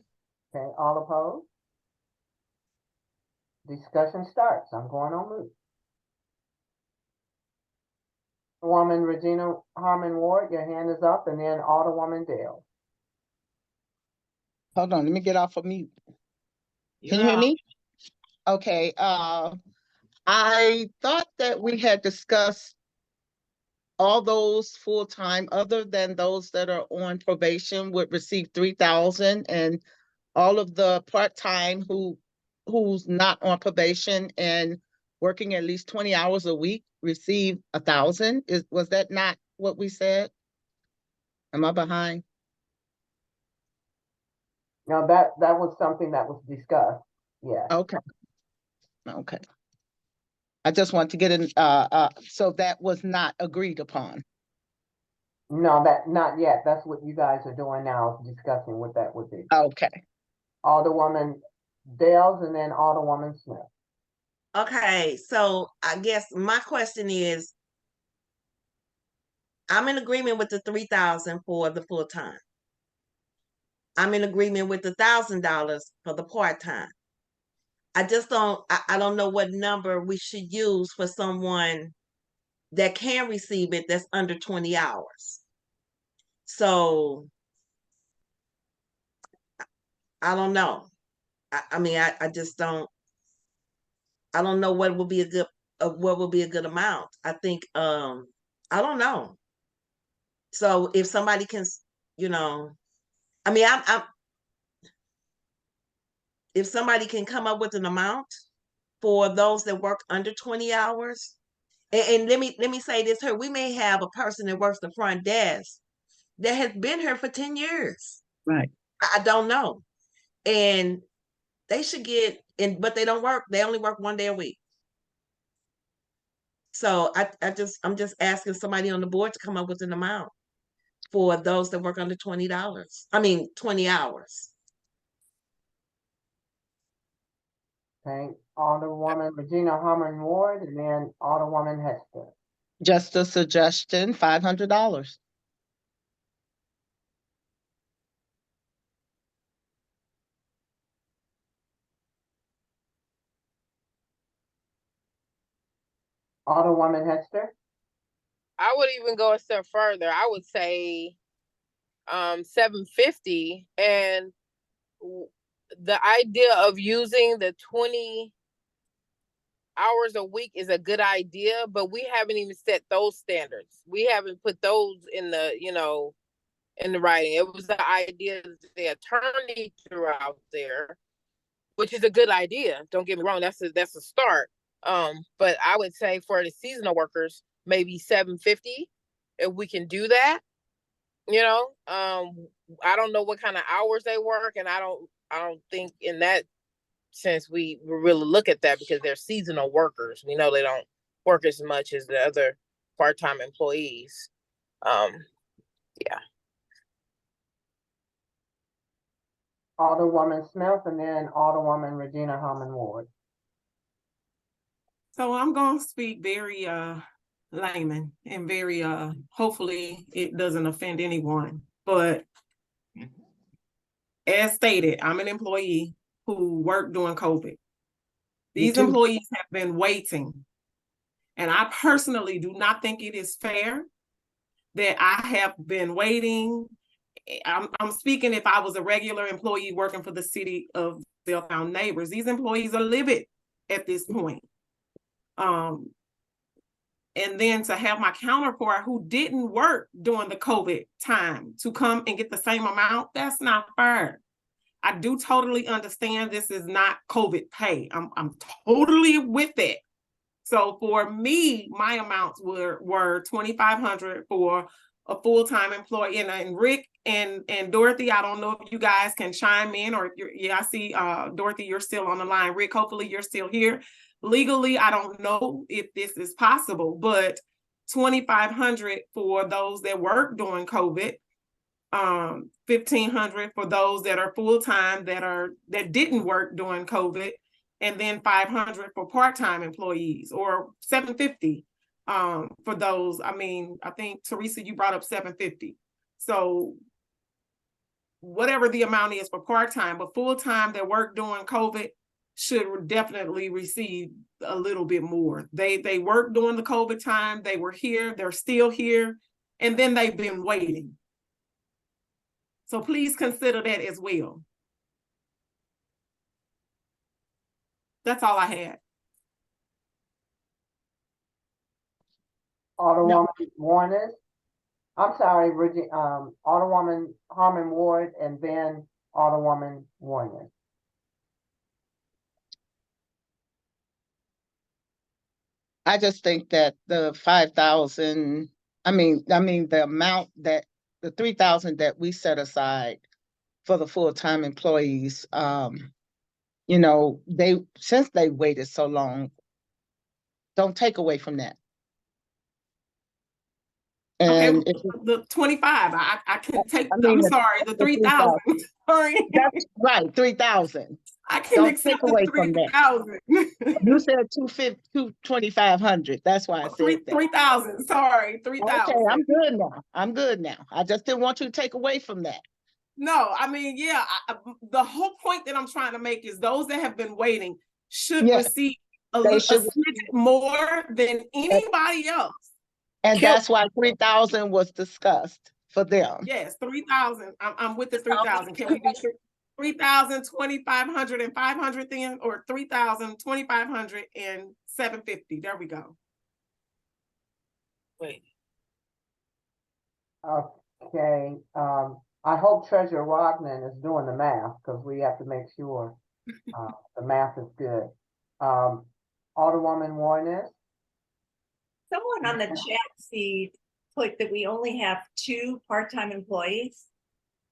Okay, all opposed? Discussion starts. I'm going on mute. Woman Regina Harmon Ward, your hand is up, and then Alderwoman Dale. Hold on, let me get off of mute. Can you You're hear up. me? Okay, I thought that we had discussed all those full-time, other than those that are on probation, would receive 3,000, and all of the part-time who's not on probation and working at least 20 hours a week receive 1,000. Was that not what we said? Am I behind? Now, that was something that was discussed, yeah. Okay. Okay. I just want to get in, so that was not agreed upon. No, not yet. That's what you guys are doing now, is discussing what that would be. Okay. Alderwoman Dales and then Alderwoman Smith. Okay, so I guess my question is, I'm in agreement with the 3,000 for the full-time. I'm in agreement with the $1,000 for the part-time. I just I don't know what number we should use for someone that can receive it that's under 20 hours. So I don't know. I mean, I just don't. I don't know what would be a good amount. I think I don't know. So if somebody can, I mean, I'm if somebody can come up with an amount for those that work under 20 hours, and let me say this here, we may have a person that works the front desk that has been here for 10 years. Right. I don't know. And they should get but they don't work, they only work 1 day a week. So I'm just asking somebody on the board to come up with an amount for those that work under $20. 20 hours. Okay, Alderwoman Regina Harmon Ward and then Alderwoman Hester. Just a suggestion, $500. Alderwoman Hester. I would even go a step further. I would say $750, and the idea of using the 20 hours a week is a good idea, but we haven't even set those standards. We haven't put those in the, in the writing. It was the idea that the attorney threw out there, which is a good idea. Don't get me wrong. That's a start. But I would say for the seasonal workers, maybe $750, if we can do that. I don't know what kind of hours they work, and I don't think in that sense we really look at that, because they're seasonal workers. We know they don't work as much as the other part-time employees. Yeah. Alderwoman Smith and then Alderwoman Regina Harmon Ward. So I'm going to speak very layman and very hopefully it doesn't offend anyone. But as stated, I'm an employee who worked during COVID. These employees have been waiting. And I personally do not think it is fair that I have been waiting. I'm speaking if I was a regular employee working for the city of Belltown Neighbors. These employees are livid at this point. and then to have my counterpart who didn't work during the COVID time to come and get the same amount, that's not fair. I do totally understand this is not COVID pay. I'm totally with it. So for me, my amounts were $2,500 for a full-time employee. And Rick and Dorothy, I don't know if you guys can chime in, or yeah, I see Dorothy, you're still on the line. Rick, hopefully you're still here. Legally, I don't know if this is possible, but $2,500 for those that work during COVID, $1,500 for those that are full-time that didn't work during COVID, and then $500 for part-time employees, or $750 for those. I mean, I think Teresa, you brought up $750. So whatever the amount is for part-time, but full-time that work during COVID should definitely receive a little bit more. They worked during the COVID time, they were here, they're still here, and then they've been waiting. So please consider that as well. That's all I had. Alderwoman Warner. I'm sorry, Alderwoman Harmon Ward, and then Alderwoman Warner. I just think that the 5,000, I mean, the amount that, the 3,000 that we set aside for the full-time employees, you know, since they waited so long, don't take away from that. And okay, the 25, I can take, I mean, I'm sorry, the 3,000. Sorry. That's right, 3,000. I can Don't accept take away the from that. 3,000. You said 2,500. That's why I said that. 3,000, sorry, 3,000. Okay, I'm good now. I'm good now. I just didn't want you to take away from that. No, I mean, yeah, the whole point that I'm trying to make is those that have been waiting should receive a smidget more than anybody else. And that's why 3,000 was discussed for them. Yes, 3,000. I'm with the 3,000. Can we do 3,000, 2,500, and 500 then, or 3,000, 2,500, and 750? There we go. Wait. Okay, I hope Treasurer Wagner is doing the math, because we have to make sure the math is good. Alderwoman Warner. Someone on the chat feed put that we only have 2 part-time employees.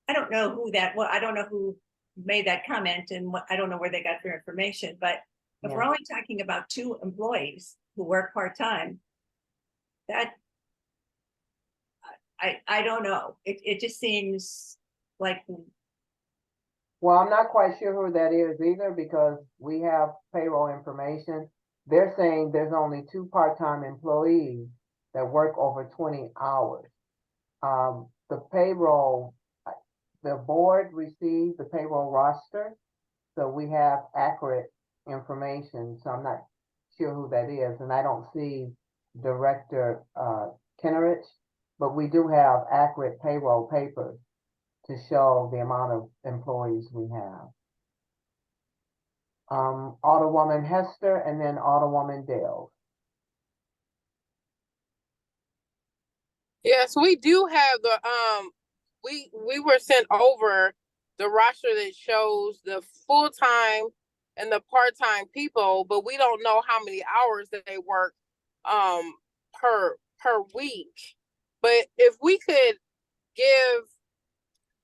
I don't know who that, well, I don't know who made that comment, and I don't know where they got their information, but if we're only talking about 2 employees who work part-time, that I don't know. It just seems like. Well, I'm not quite sure who that is either, because we have payroll information. They're saying there's only 2 part-time employees that work over 20 hours. The payroll, the board received the payroll roster, so we have accurate information. So I'm not sure who that is, and I don't see Director Kennerich, but we do have accurate payroll papers to show the amount of employees we have. Alderwoman Hester, and then Alderwoman Dale. Yes, we do have the we were sent over the roster that shows the full-time and the part-time people, but we don't know how many hours that they work per week. But if we could give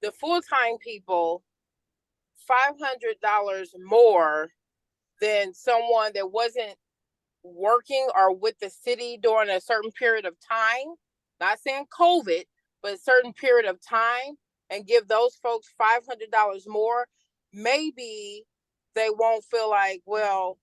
the full-time people $500 more than someone that wasn't working or with the city during a certain period of time, not saying COVID, but a certain period of time, and give those folks $500 more, maybe they won't feel like, well,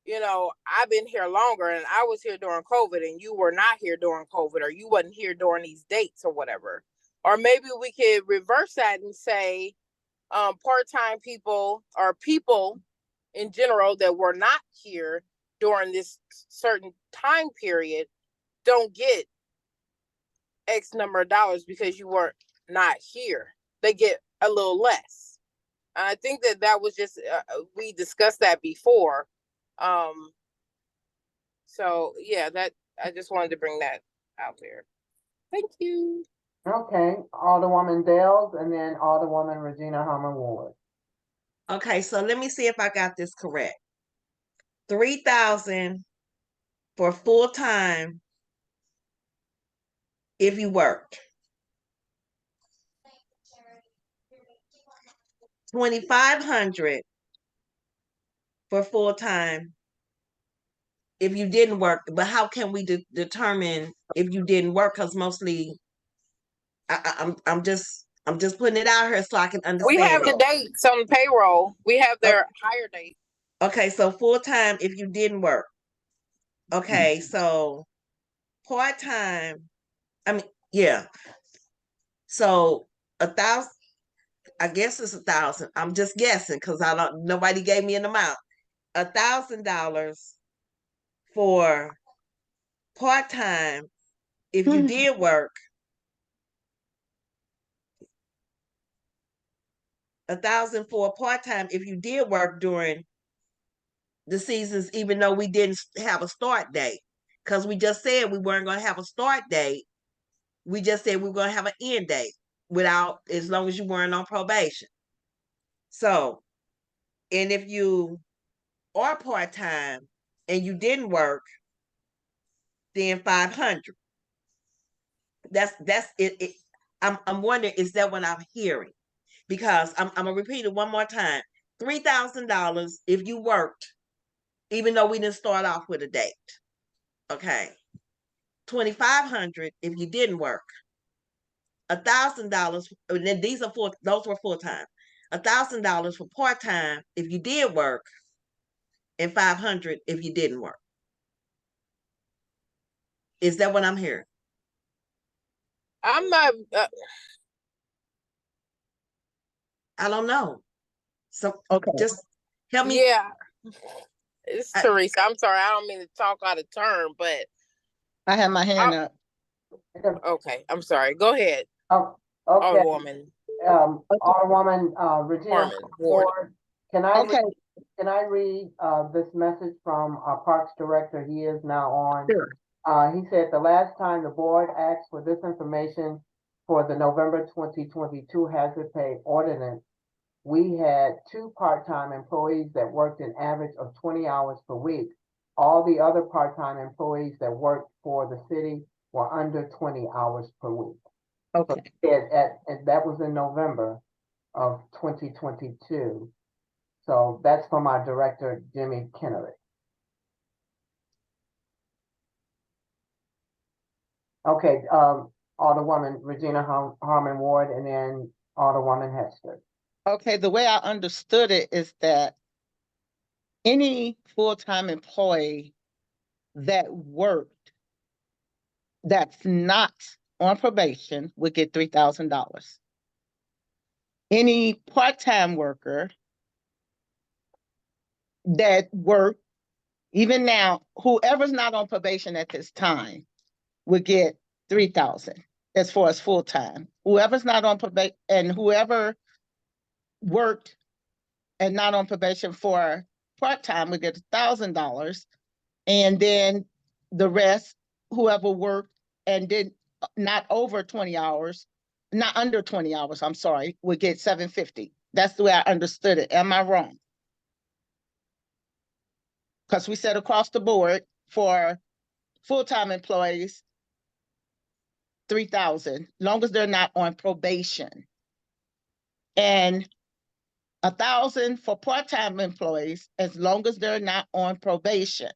you know, I've been here longer and I was here during COVID and you were not here during COVID, or you wasn't here during these dates or whatever. Or maybe we could reverse that and say part-time people or people in general that were not here during this certain time period don't get X number of dollars because you were not here. They get a little less. And I think that was just, we discussed that before. So yeah, that I just wanted to bring that out there. Thank you. Okay, Alderwoman Dales and then Alderwoman Regina Harmon Ward. Okay, so let me see if I got this correct. 3,000 for full-time if you worked. 2,500 for full-time if you didn't work. But how can we determine if you didn't work? Because mostly I'm just putting it out here so I can understand. We have the dates on the payroll. We have their hire date. Okay, so full-time if you didn't work. Okay, so part-time, I mean, yeah. So 1,000, I guess it's 1,000. I'm just guessing because nobody gave me an amount. $1,000 for part-time if you did work. 1,000 for part-time if you did work during the seasons, even though we didn't have a start date. Because we just said we weren't going to have a start date. We just said we were going to have an end date as long as you weren't on probation. So, and if you are part-time and you didn't work, then 500. That's it. I'm wondering, is that what I'm hearing? Because I'm gonna repeat it one more time. $3,000 if you worked, even though we didn't start off with a date. Okay. 2,500 if you didn't work. $1,000, and then those were full-time. $1,000 for part-time if you did work, and 500 if you didn't work. Is that what I'm hearing? I'm not. I don't know. So Okay. just help me. Yeah, it's Teresa. I'm sorry. I don't mean to talk out of turn, but I have my hand up. okay. I'm sorry. Go ahead. Oh, okay. Alderwoman. Alderwoman Regina Harmon Ward. Ward. Can I Okay. read this message from our Parks Director? He is now on. Sure. He said the last time the board asked for this information for the November 2022 hazard pay ordinance, we had 2 part-time employees that worked an average of 20 hours per week. All the other part-time employees that worked for the city were under 20 hours per week. Okay. And that was in November of 2022. So that's from our director, Jimmy Kennedy. Okay, Alderwoman Regina Harmon Ward and then Alderwoman Hester. Okay, the way I understood it is that any full-time employee that worked that's not on probation would get $3,000. Any part-time worker that worked, even now, whoever's not on probation at this time would get $3,000 as far as full-time. Whoever's not on probation and whoever worked and not on probation for part-time would get $1,000. And then the rest, whoever worked and did not over 20 hours, not under 20 hours, I'm sorry, would get $750. That's the way I understood it. Am I wrong? Because we said across the board for full-time employees, $3,000, long as they're not on probation. And $1,000 for part-time employees, as long as they're not on probation,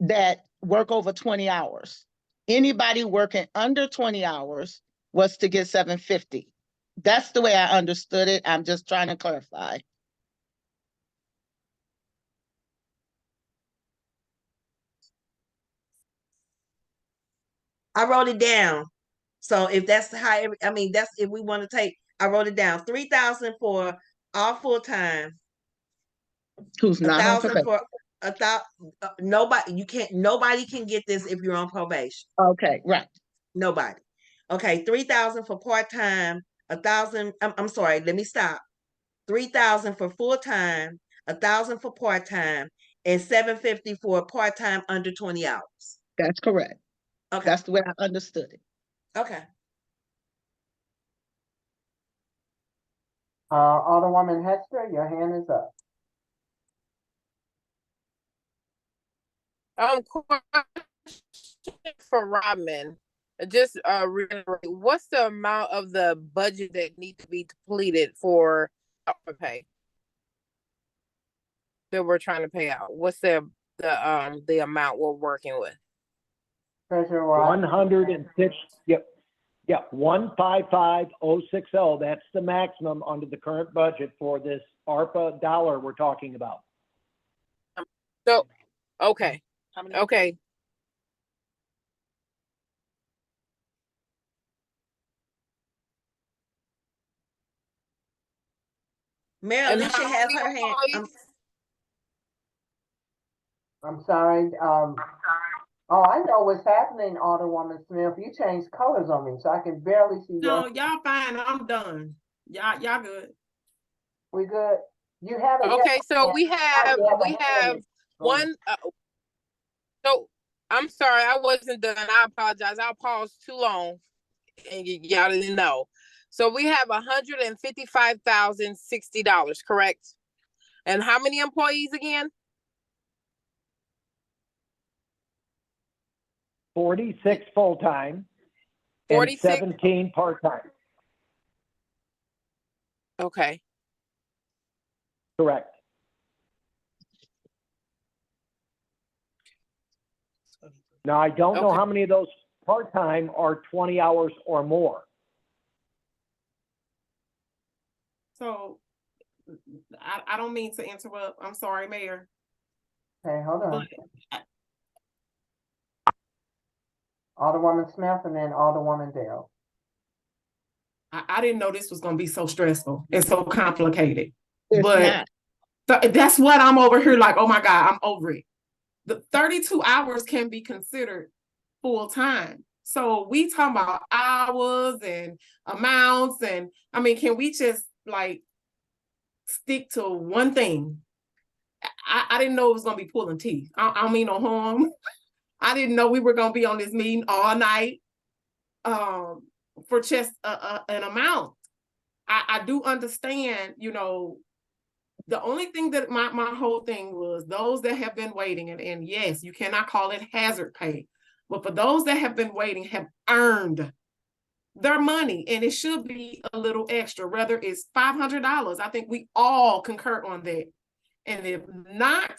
that work over 20 hours. Anybody working under 20 hours was to get $750. That's the way I understood it. I'm just trying to clarify. I wrote it down. So if that's how, that's if we want to take, I wrote it down. 3,000 for all full-time. Who's not on 1,000 probation? for nobody can get this if you're on probation. Okay, right. Nobody. Okay, 3,000 for part-time, 1,000, I'm sorry, let me stop. 3,000 for full-time, 1,000 for part-time, and $750 for a part-time under 20 hours. That's correct. Okay, That's the way I understood it. okay. Alderwoman Hester, your hand is up. Question for Rodman. Just reiterate, what's the amount of the budget that needs to be depleted for pay that we're trying to pay out? What's the amount we're working with? Treasurer Rodman. 106, yep. Yeah, 155,060. That's the maximum under the current budget for this ARPA dollar we're talking about. So, okay, okay. Mayor And Alicia how has many her hand. employees? I'm sorry, oh, I know what's happening, Alderwoman Smith. You changed colors on me, so I can barely see No, your, y'all fine. I'm done. Y'all good. we good? You have it. Okay, so we You have hand. one. So I'm sorry, I wasn't done. I apologize. I paused too long, and y'all didn't know. So we have $155,060, correct? And how many employees again? 46 full-time and 46. 17 part-time. Okay. Correct. Now, I don't know Okay. how many of those part-time are 20 hours or more. So I don't mean to interrupt. I'm sorry, Mayor. Okay, hold on. But Alderwoman Smith and then Alderwoman Dale. I didn't know this was gonna be so stressful and so complicated. It's But not. that's what I'm over here like, oh my God, I'm over it. The 32 hours can be considered full-time. So we talking about hours and amounts, and I mean, can we just like stick to one thing? I didn't know it was gonna be pulling teeth. I don't mean no harm. I didn't know we were gonna be on this meeting all night for just an amount. I do understand, you know, the only thing that my whole thing was those that have been waiting, and yes, you cannot call it hazard pay, but for those that have been waiting have earned their money, and it should be a little extra, whether it's $500. I think we all concur on that. And if not,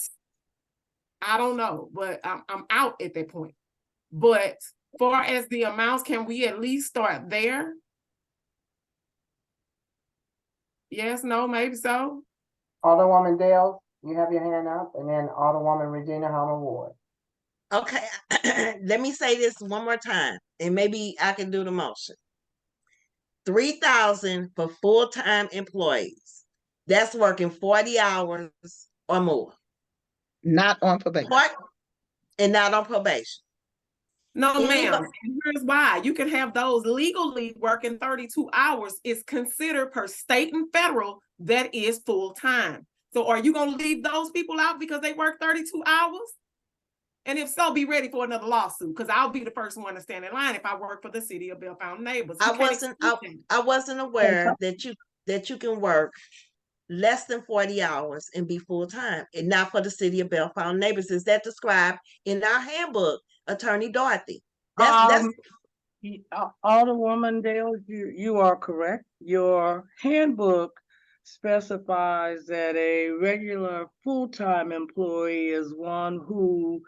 I don't know, but I'm out at that point. But far as the amounts, can we at least start there? Yes, no, maybe so. Alderwoman Dale, you have your hand up, and then Alderwoman Regina Howard Ward. Okay, let me say this one more time, and maybe I can do the motion. 3,000 for full-time employees. That's working 40 hours or more. Not on probation. And not on probation. No, Anybody- ma'am. And here's why. You can have those legally working 32 hours. It's considered per state and federal that is full-time. So are you gonna leave those people out because they work 32 hours? And if so, be ready for another lawsuit, because I'll be the first one to stand in line if I work for the city of Belle Fountain Neighbors. You I can't wasn't exclude I wasn't aware that you can work less than 40 hours and be full-time, and not for the city of Belle Fountain Neighbors. Is that described in our handbook, Attorney Dorothy? That's Alderwoman Dale, you are correct. Your handbook specifies that a regular full-time employee is one who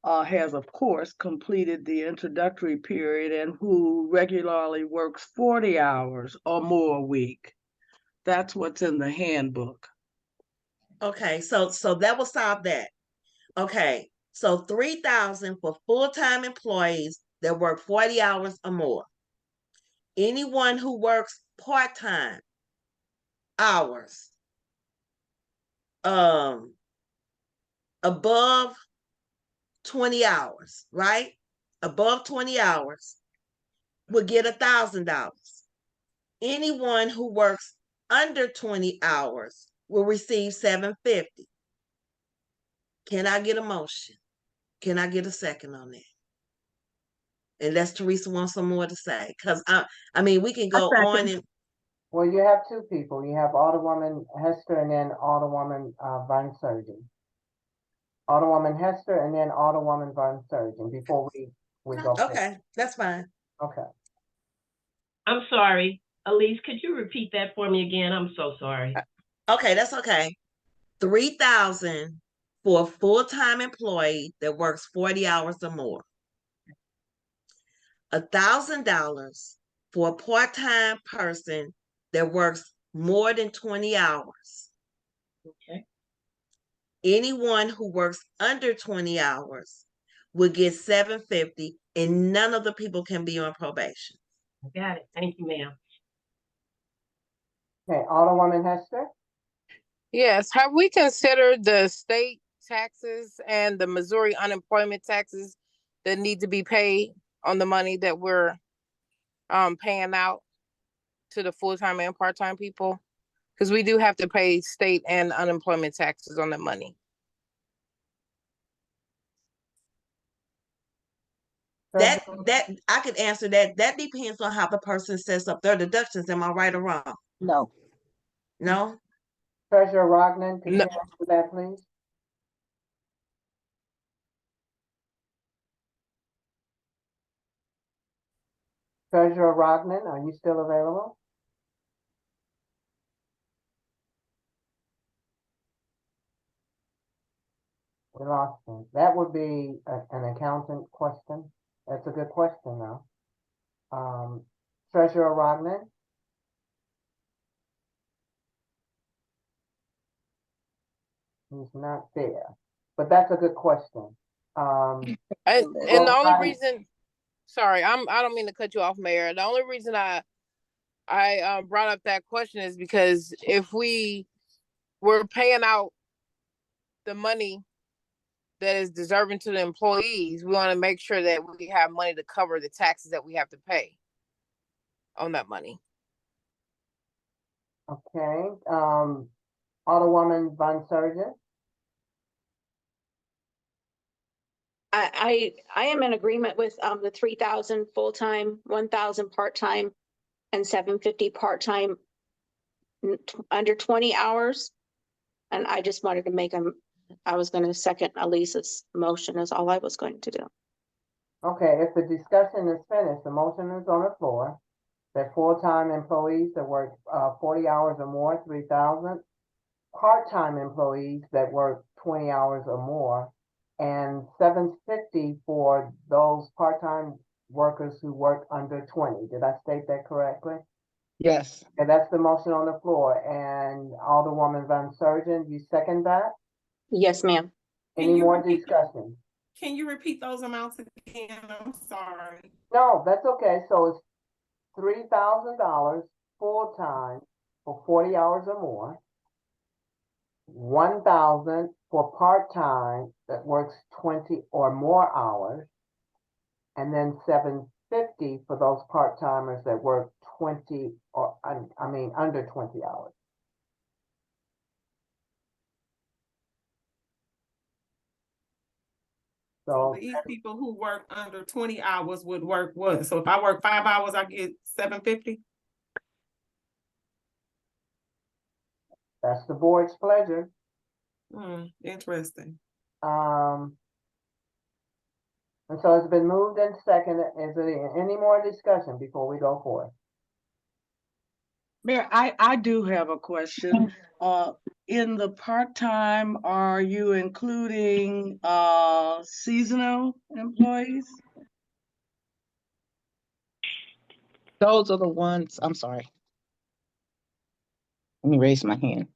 has, of course, completed the introductory period and who regularly works 40 hours or more a week. That's what's in the handbook. okay. So that will solve that. Okay, so 3,000 for full-time employees that work 40 hours or more. Anyone who works part-time hours, above 20 hours, right? Above 20 hours will get $1,000. Anyone who works under 20 hours will receive $750. Can I get a motion? Can I get a second on that? Unless Teresa wants some more to say, because I mean, we can go on and, Well, you have two people. You have Alderwoman Hester and then Alderwoman Von Surgeon. Alderwoman Hester and then Alderwoman Von Surgeon before we go. forward. okay, that's fine. Okay. I'm sorry. Elise, could you repeat that for me again? I'm so sorry. Okay, that's okay. 3,000 for a full-time employee that works 40 hours or more. $1,000 for a part-time person that works more than 20 hours. Okay. Anyone who works under 20 hours will get $750, and none of the people can be on probation. Got it. Thank you, ma'am. Okay, Alderwoman Hester? Yes, have we considered the state taxes and the Missouri unemployment taxes that need to be paid on the money that we're paying out to the full-time and part-time people? Because we do have to pay state and unemployment taxes on the money. That I could answer that. That depends on how the person sets up their deductions. Am I right or wrong? No. No? Treasurer Rognan, could you No. answer that, please? Treasurer Rognan, are you still available? We lost him. That would be an accountant question. That's a good question, though. Treasurer Rognan? He's not there, but that's a good question. And well, the only I- reason, sorry, I don't mean to cut you off, Mayor. The only reason I brought up that question is because if we were paying out the money that is deserving to the employees, we want to make sure that we have money to cover the taxes that we have to pay on that money. Okay, Alderwoman Von Surgeon? I am in agreement with the 3,000 full-time, 1,000 part-time, and 750 part-time under 20 hours. And I just wanted to make I was going to second Elisa's motion is all I was going to do. Okay, if the discussion is finished, the motion is on the floor. That full-time employees that work 40 hours or more, 3,000. Part-time employees that work 20 hours or more, and $750 for those part-time workers who work under 20. Did I state that correctly? Yes. Okay, that's the motion on the floor. And Alderwoman Von Surgeon, you second that? Yes, ma'am. Any you more repeat- discussion? Can you repeat those amounts again? I'm sorry. No, that's okay. So it's $3,000 full-time for 40 hours or more. 1,000 for part-time that works 20 or more hours. And then $750 for those part-timers that work 20 or, under 20 hours. So So, these people who work under 20 hours would work what? So if I work 5 hours, I get $750? that's the board's pleasure. Interesting. And so it's been moved and seconded. Is there any more discussion before we go forward? Mayor, I do have a question. In the part-time, are you including seasonal employees? Those are the ones, I'm sorry. Let me raise my hand.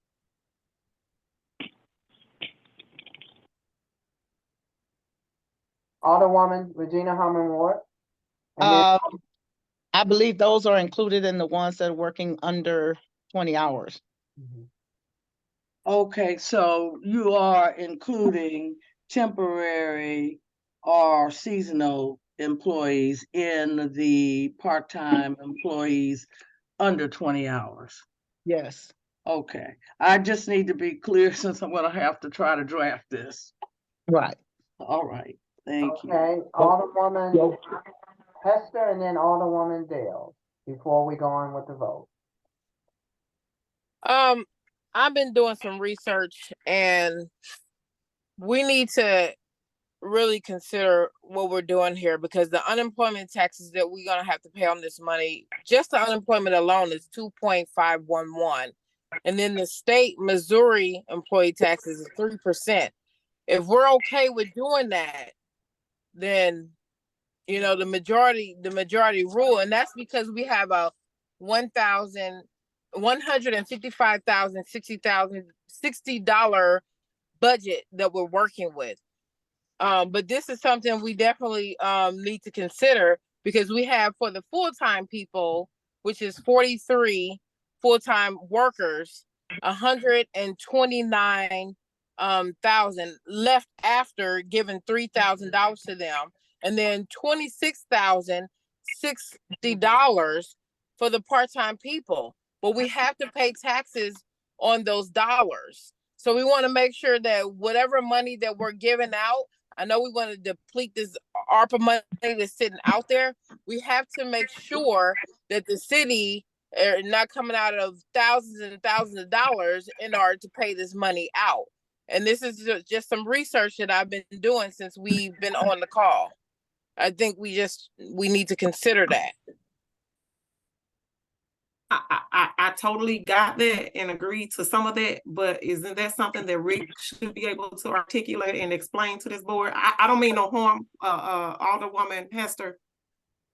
Alderwoman Regina Harmon Ward? And then- I believe those are included in the ones that are working under 20 hours. Mhm. Okay, so you are including temporary or seasonal employees in the part-time employees under 20 hours. Yes. Okay, I just need to be clear since I'm gonna have to try to draft this. Right. All right, thank you. Okay, Alderwoman Hester and then Alderwoman Dale, before we go on with the vote. I've been doing some research and we need to really consider what we're doing here because the unemployment taxes that we're gonna have to pay on this money, just the unemployment alone is 2.511. And then the state Missouri employee taxes is 3%. If we're okay with doing that, then you know the majority rule, and that's because we have a 155,000 $60 budget that we're working with. But this is something we definitely need to consider because we have for the full-time people, which is 43 full-time workers, 129,000 left after giving $3,000 to them, and then $26,060 for the part-time people. But we have to pay taxes on those dollars. So we want to make sure that whatever money that we're giving out, I know we want to deplete this ARPA money that's sitting out there. We have to make sure that the city are not coming out of thousands and thousands of dollars in order to pay this money out. And this is just some research that I've been doing since we've been on the call. I think we need to consider that. I totally got that and agree to some of that, but isn't that something that Rick should be able to articulate and explain to this board? I don't mean no harm, Alderwoman Hester,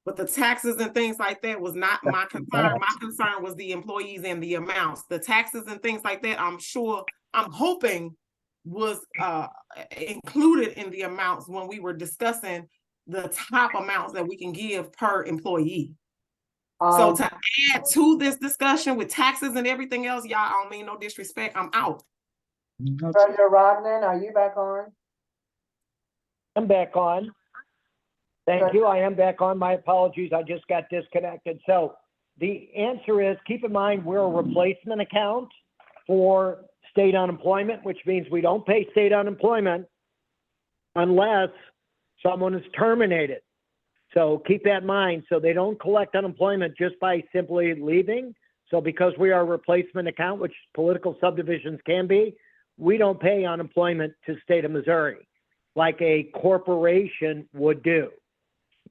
but the taxes and things like that was not my concern. My concern was the employees and the amounts. The taxes and things like that, I'm hoping was included in the amounts when we were discussing the top amounts that we can give per employee. So to add to this discussion with taxes and everything else, y'all, I don't mean no disrespect, I'm out. Treasurer Rodman, are you back on? I'm back on. Thank you. I am back on. My apologies. I just got disconnected. So the answer is, keep in mind, we're a replacement account for state unemployment, which means we don't pay state unemployment unless someone is terminated. So keep that in mind. So they don't collect unemployment just by simply leaving. So because we are a replacement account, which political subdivisions can be, we don't pay unemployment to state of Missouri like a corporation would do.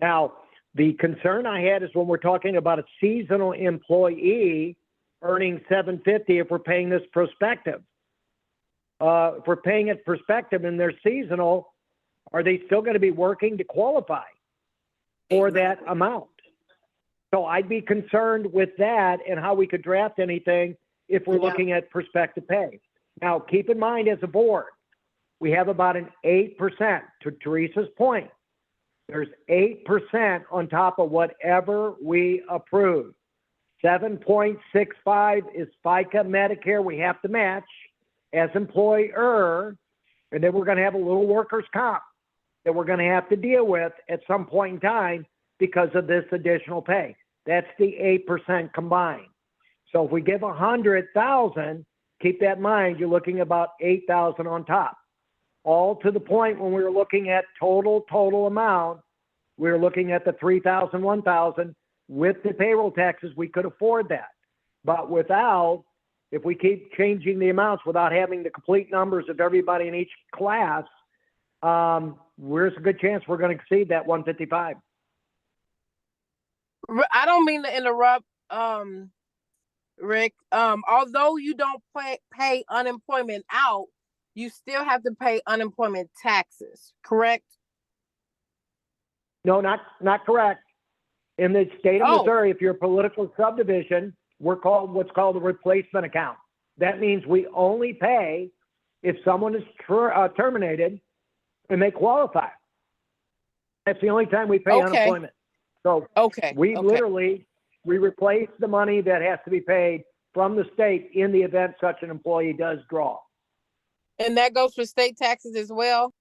Now, the concern I had is when we're talking about a seasonal employee earning $750, if we're paying this prospective. If we're paying it prospective and they're seasonal, are they still going to be working to qualify for that amount? So I'd be concerned with that and how we could draft anything if we're looking at prospective pay. Now, keep in mind as a board, we have about an 8%, to Teresa's point. There's 8% on top of whatever we approve. 7.65 is FICA Medicare we have to match as employer, and then we're going to have a little workers' comp that we're going to have to deal with at some point in time because of this additional pay. That's the 8% combined. So if we give 100,000, keep that in mind, you're looking about 8,000 on top. All to the point when we were looking at total amount, we were looking at the 3,000, 1,000 with the payroll taxes, we could afford that. But without, if we keep changing the amounts without having the complete numbers of everybody in each class, there's a good chance we're going to exceed that 155. I don't mean to interrupt, Rick. Although you don't pay unemployment out, you still have to pay unemployment taxes, correct? No, not correct. In the state of Missouri, if you're a political subdivision, we're called what's called a replacement account. That means we only pay if someone is terminated and they qualify. That's the only time we pay unemployment. So we literally, we replace the money that has to be paid from the state in the event such an employee does draw. And that goes for state taxes as well?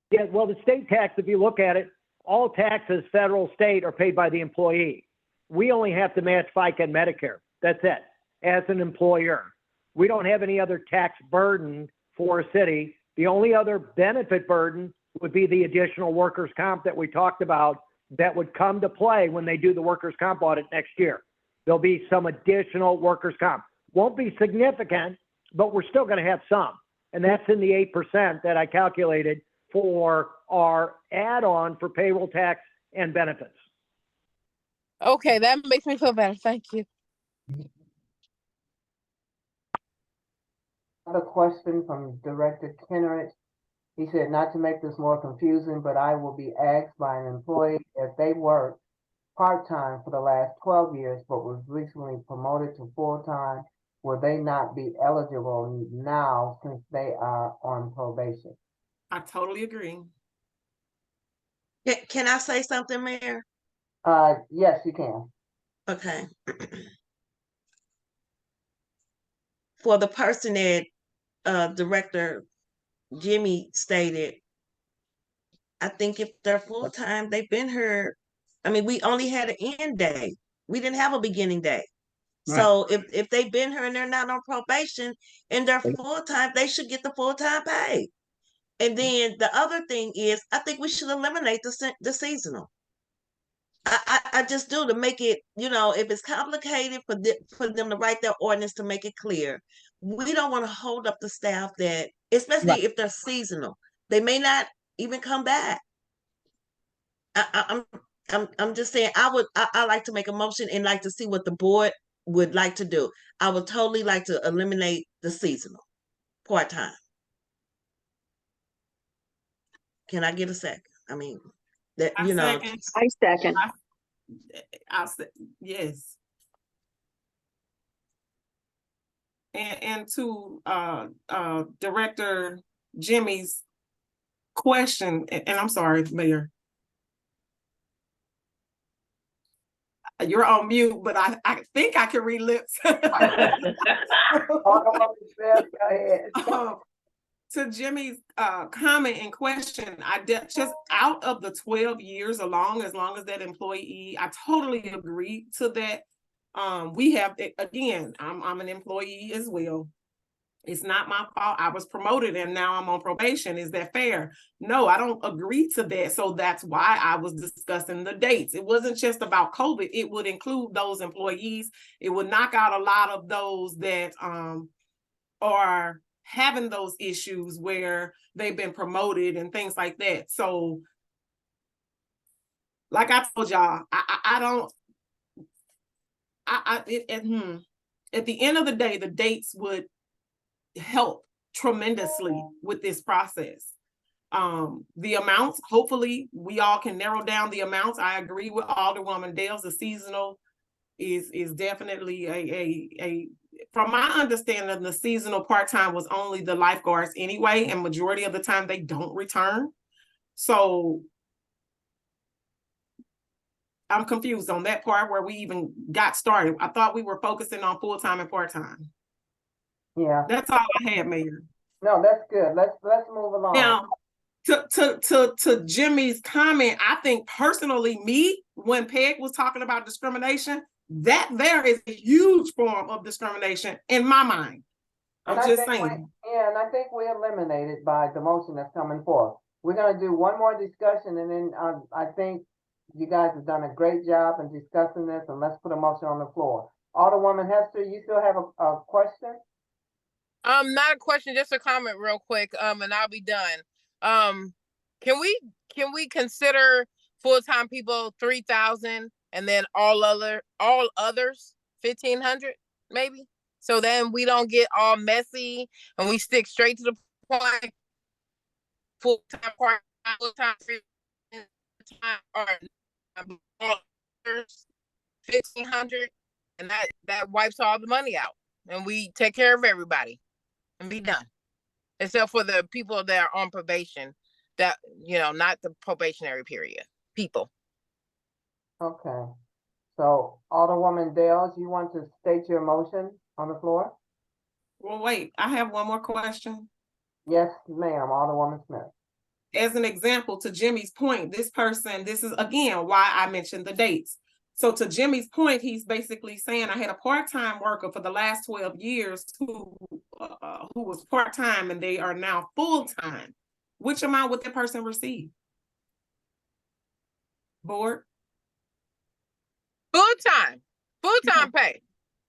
Yeah, well, the state tax, if you look at it, all taxes, federal, state, are paid by the employee. We only have to match FICA and Medicare. That's it, as an employer. We don't have any other tax burden for a city The only other benefit burden would be the additional workers' comp that we talked about that would come to play when they do the workers' comp audit next year. There'll be some additional workers' comp. Won't be significant, but we're still going to have some. And that's in the 8% that I calculated for our add-on for payroll tax and benefits. Okay, that makes me feel better. Thank you. Another question from Director Kenrich. He said, not to make this more confusing, but I will be asked by an employee if they worked part-time for the last 12 years, but was recently promoted to full-time, will they not be eligible now since they are on probation? I totally agree. Can I say something, Mayor? Yes, you can. Okay. For the person that Director Jimmy stated, I think if they're full-time, they've been here. I mean, we only had an end day. We didn't have a beginning day. Right. So if they've been here and they're not on probation and they're full-time, they should get the full-time pay. And then the other thing is, I think we should eliminate the seasonal. I just do, to make it, if it's complicated for them to write their ordinance to make it clear. We don't want to hold up the staff that, especially if they're seasonal, they may not even come back. I'm just saying, I like to make a motion and like to see what the board would like to do. I would totally like to eliminate the seasonal part-time. Can I get a second? I mean, that, I second. I second. I said yes. And to Director Jimmy's question, and I'm sorry, Mayor. You're on mute, but I think I can read lips. To Jimmy's comment and question, just out of the 12 years along, as long as that employee, I totally agree to that. We have, again, I'm an employee as well. It's not my fault. I was promoted and now I'm on probation. Is that fair? No, I don't agree to that. So that's why I was discussing the dates. It wasn't just about COVID. It would include those employees. It would knock out a lot of those that are having those issues where they've been promoted and things like that. So like I told y'all, at the end of the day, the dates would help tremendously with this process. The amounts, hopefully we all can narrow down the amounts. I agree with Alderwoman Dales. The seasonal is definitely a from my understanding, the seasonal part-time was only the lifeguards anyway, and majority of the time they don't return. So I'm confused on that part where we even got started. I thought we were focusing on full-time and part-time. Yeah. That's all I had, Mayor. No, that's good. Let's move along. Now, to Jimmy's comment, I think personally, when Peg was talking about discrimination, that there is a huge form of discrimination in my mind. I'm just saying. And I think we eliminated by the motion that's coming forth. We're going to do one more discussion, and then I think you guys have done a great job in discussing this, and let's put a motion on the floor. Alderwoman Hester, you still have a question? Not a question, just a comment real quick, and I'll be done. Can we consider full-time people 3,000 and then all others 1,500 maybe? So then we don't get all messy and we stick straight to the point. Full-time, part-time, full-time, 1,500, and that wipes all the money out, and we take care of everybody and be done, except for the people that are on probation, that not the probationary period people. Okay, so Alderwoman Dales, you want to state your motion on the floor? Well, wait, I have one more question. Yes, ma'am, Alderwoman Smith. As an example, to Jimmy's point, this is again why I mentioned the dates. So to Jimmy's point, he's basically saying I had a part-time worker for the last 12 years who who was part-time and they are now full-time, which amount would that person receive? Board? Full-time pay.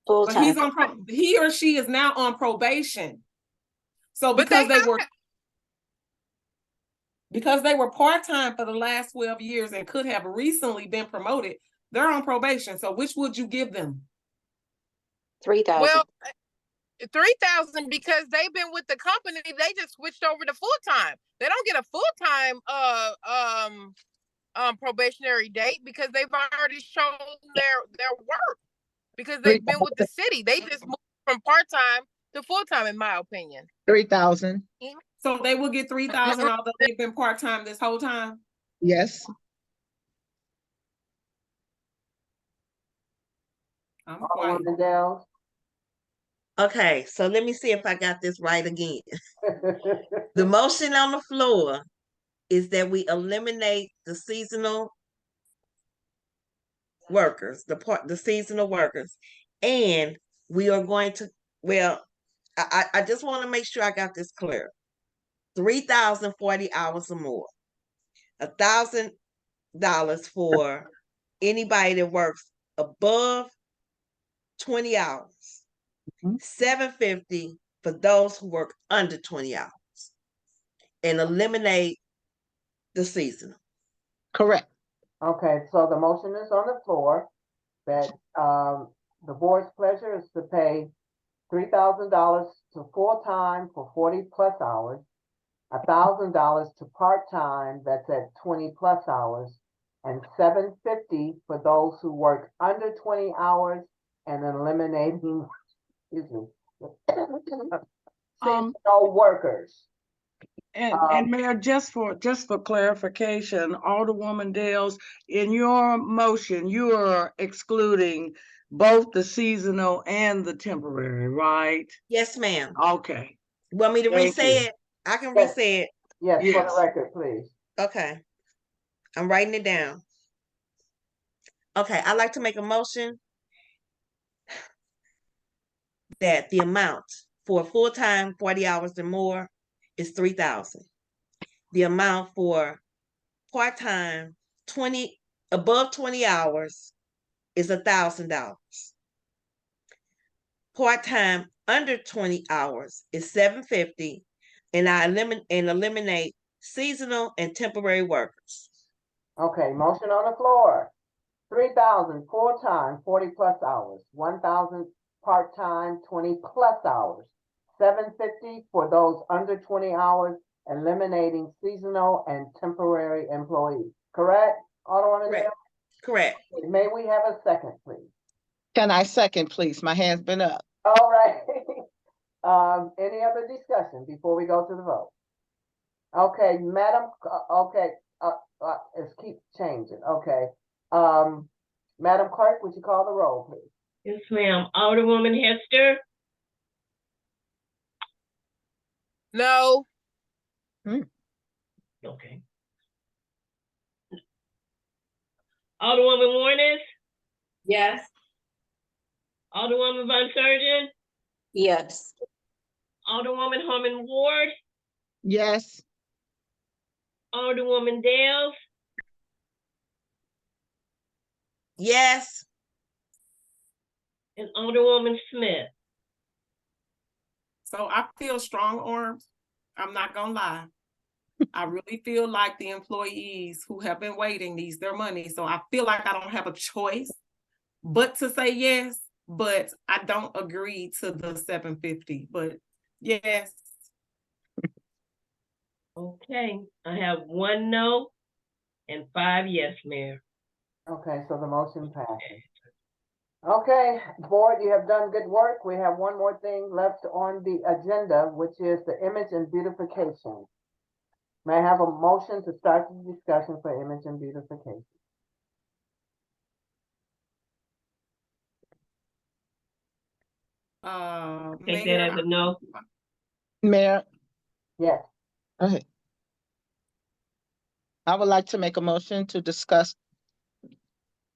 Full But he's time. he or she is now on probation. So But because they they were part-time for the last 12 years and could have recently been promoted, they're on probation. So which would you give them? 3,000. Well, 3,000 because they've been with the company. They just switched over to full-time. They don't get a full-time probationary date because they've already shown their work because they've been with the city. They just moved from part-time to full-time, in my opinion. 3,000. So they will get 3,000 although they've been part-time this whole time? Yes. I'm quiet. Alderwoman Dales. Okay, so let me see if I got this right again. The motion on the floor is that we eliminate the seasonal workers, the seasonal workers, and we are going to, well, I just want to make sure I got this clear. 3,040 hours or more, $1,000 for anybody that works above 20 hours, $750 for those who work under 20 hours, and eliminate the seasonal. Correct. Okay, so the motion is on the floor that the board's pleasure is to pay $3,000 to full-time for 40+ hours, $1,000 to part-time that's at 20+ hours, and $750 for those who work under 20 hours, and eliminating, excuse me, seasonal workers. And Mayor, just for clarification, Alderwoman Dales, in your motion, you are excluding both the seasonal and the temporary, right? Yes, ma'am. Okay. Want me to Thank re-say you. it? I can Yes. re-say it. Yes, for Yes. the record, please. Okay. I'm writing it down. Okay, I'd like to make a motion that the amount for full-time 40 hours or more is 3,000. The amount for part-time above 20 hours is $1,000. Part-time under 20 hours is $750, and I eliminate seasonal and temporary workers. Okay, motion on the floor. 3,000 full-time, 40+ hours, 1,000 part-time, 20+ hours, $750 for those under 20 hours, eliminating seasonal and temporary employees. Correct? Alderwoman Correct. Dale? Correct. May we have a second, please? Can I second, please? My hand's been up. All right. Any other discussion before we go to the vote? Okay, Madam, let's keep changing. Okay. Madam Clerk, would you call the roll, please? Yes, ma'am. Alderwoman Hester, No. okay. Alderwoman Warnes, Yes. Alderwoman Von Surgeon, Yes. Alderwoman Harmon Ward, Yes. Alderwoman Dales, Yes. and Alderwoman Smith. So I feel strong arms. I'm not gonna lie. I really feel like the employees who have been waiting needs their money. So I feel like I don't have a choice but to say yes, but I don't agree to the $750, but yes. Okay, I have 1 no and 5 yes, Mayor. Okay, so the motion passed. Okay, board, you have done good work. We have one more thing left on the agenda, which is the image and beautification. May I have a motion to start the discussion for image and beautification? Take that as a no. Mayor, Yes. okay. I would like to make a motion to discuss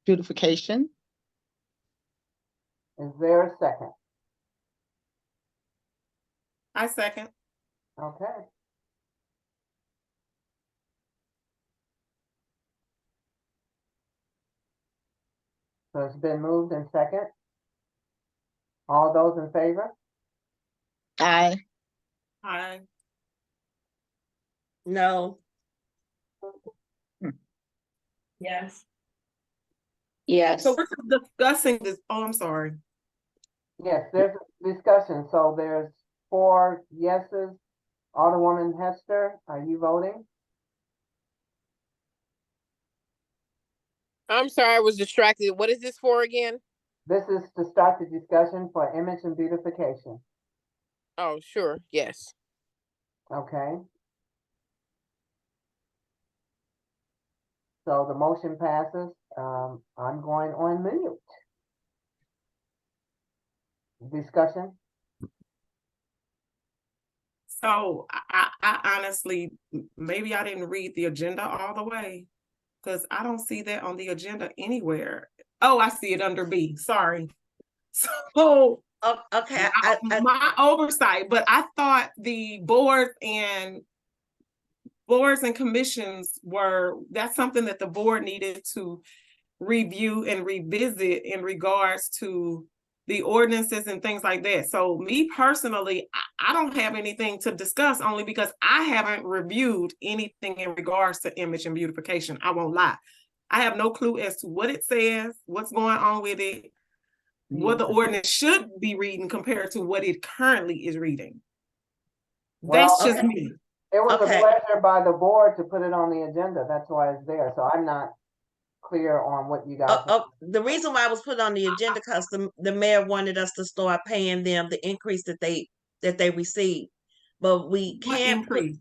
beautification. Is there a second? I second. Okay. So it's been moved in second. All those in favor? Aye. Aye. No, Yes. Yes. So we're discussing this. Oh, I'm sorry. Yes, there's a discussion. So there's 4 yeses. Alderwoman Hester, are you voting? I'm sorry, I was distracted. What is this for again? This is to start the discussion for image and beautification. Oh, sure, yes. Okay. So the motion passes. I'm going on mute. Discussion? So I honestly, maybe I didn't read the agenda all the way, because I don't see that on the agenda anywhere. Oh, I see it under B, sorry. So okay, my oversight, but I thought the boards and commissions that's something that the board needed to review and revisit in regards to the ordinances and things like that. So me personally, I don't have anything to discuss, only because I haven't reviewed anything in regards to image and beautification. I won't lie. I have no clue as to what it says, what's going on with it, what the ordinance should be reading compared to what it currently is reading. That's Well, just me. It was Okay. a pleasure by the board to put it on the agenda. That's why it's there. So I'm not clear on what you guys. The reason why I was put on the agenda, because the mayor wanted us to start paying them the increase that they received, but we What can't put. increase?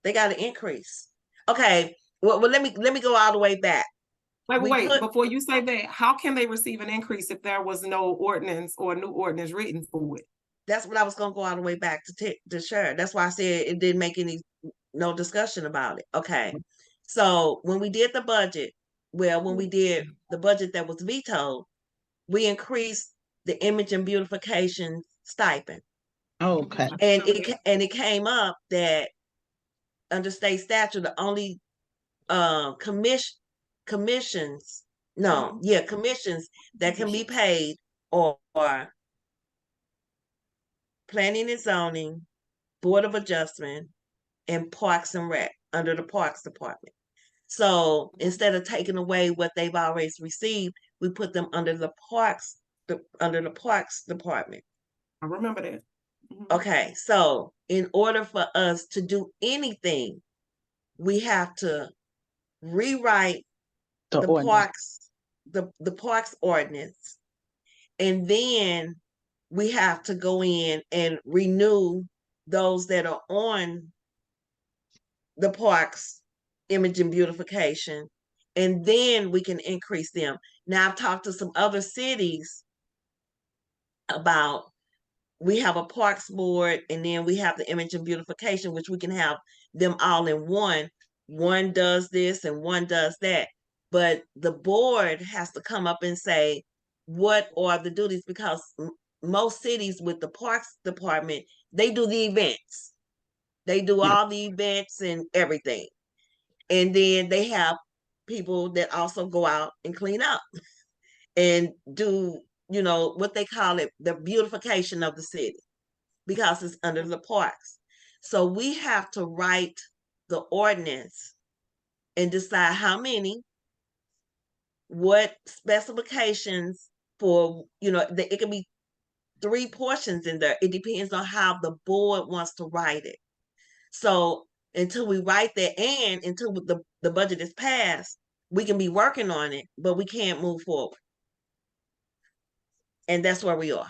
They got an increase. Okay. Well, let me go all the way back. Wait, before you say that, how can they receive an increase if there was no ordinance or new ordinance written for it? That's what I was gonna go all the way back to share. That's why I said it didn't make no discussion about it. Okay. So when we did the budget, when we did the budget that was vetoed, we increased the image and beautification stipend. Okay. And it came up that under state statute, the only commissions that can be paid are planning and zoning, board of adjustment, and parks and rec under the parks department. So instead of taking away what they've always received, we put them under the parks department. I remember that. Okay, so in order for us to do anything, we have to rewrite the parks ordinance, and then we have to go in and renew those that are on the parks image and beautification, and then we can increase them. Now I've talked to some other cities about, we have a parks board, and then we have the image and beautification, which we can have them all in one. One does this and one does that. But the board has to come up and say, what are the duties? Because most cities with the parks department, they do the events. They do all the events and everything. And then they have people that also go out and clean up and do, what they call it, the beautification of the city, because it's under the parks. So we have to write the ordinance and decide how many, what specifications for, it can be 3 portions in there. It depends on how the board wants to write it. So until we write that, and until the budget is passed, we can be working on it, but we can't move forward. And that's where we are.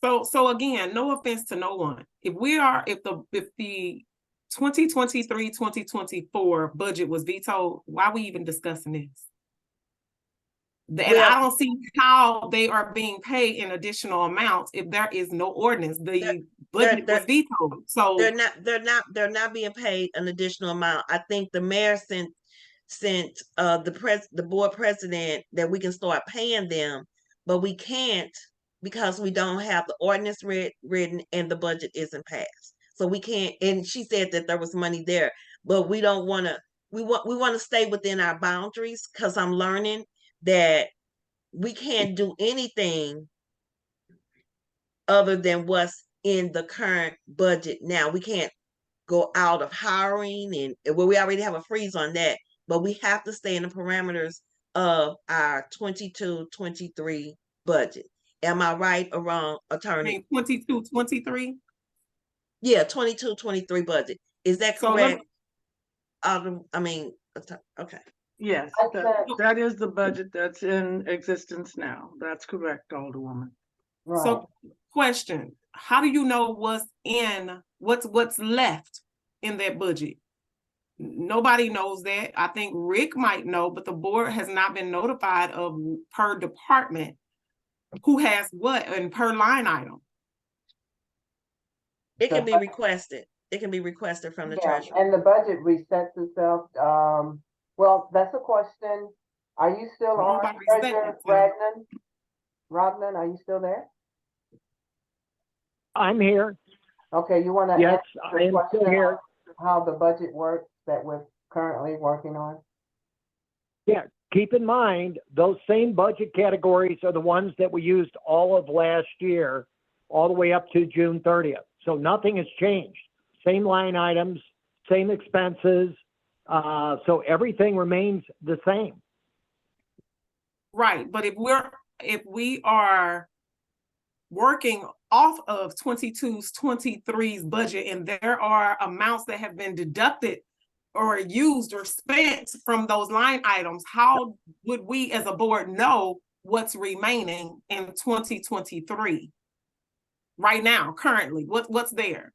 So again, no offense to no one. If the 2023-2024 budget was vetoed, why are we even discussing this? And I don't see how they are being paid in additional amounts if there is no ordinance. The budget was vetoed. So they're not being paid an additional amount. I think the mayor sent the board president that we can start paying them, but we can't because we don't have the ordinance written and the budget isn't passed. So we can't, and she said that there was money there, but we don't want to, we want to stay within our boundaries, because I'm learning that we can't do anything other than what's in the current budget now. We can't go out of hiring, and well, we already have a freeze on that, but we have to stay in the parameters of our 22-23 budget. Am I right or wrong, I attorney? mean, 22, 23. Yeah, 22-23 budget. Is that So let correct? I mean, okay. Yes, that is the budget that's in existence now. That's correct, Alderwoman. Right. So, question, how do you know what's left in that budget? Nobody knows that. I think Rick might know, but the board has not been notified of per department who has what and per line item. It can be requested. It can be requested from the Yeah, treasurer. and the budget resets itself. Well, that's a question. Are you still Well, on, nobody said Treasurer it, so- Ragland? Rodman, are you still there? I'm here. Okay, you want to Yes, answer I the am still question here. on how the budget works that we're currently working on? Yeah, keep in mind, those same budget categories are the ones that we used all of last year, all the way up to June 30th. So nothing has changed. Same line items, same expenses. So everything remains the same. Right, but if we are working off of 22's, 23's budget, and there are amounts that have been deducted or used or spent from those line items, how would we as a board know what's remaining in 2023? Right now, currently, what's there?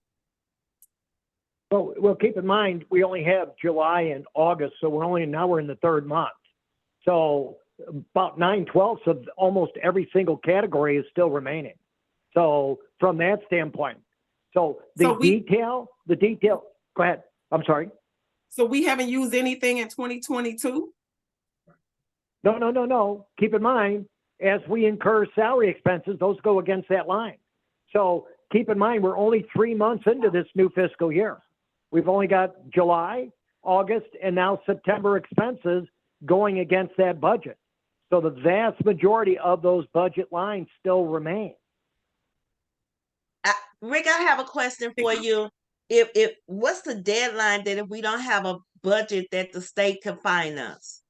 Well, keep in mind, we only have July and August, so we're in the third month. So about 9/12 of almost every single category is still remaining. So from that standpoint, so the detail, go ahead. I'm sorry. So we haven't used anything in 2022? No. Keep in mind, as we incur salary expenses, those go against that line. So keep in mind, we're only 3 months into this new fiscal year. We've only got July, August, and now September expenses going against that budget. So the vast majority of those budget lines still remain. Rick, I have a question for you. If what's the deadline that if we don't have a budget that the state can fine us?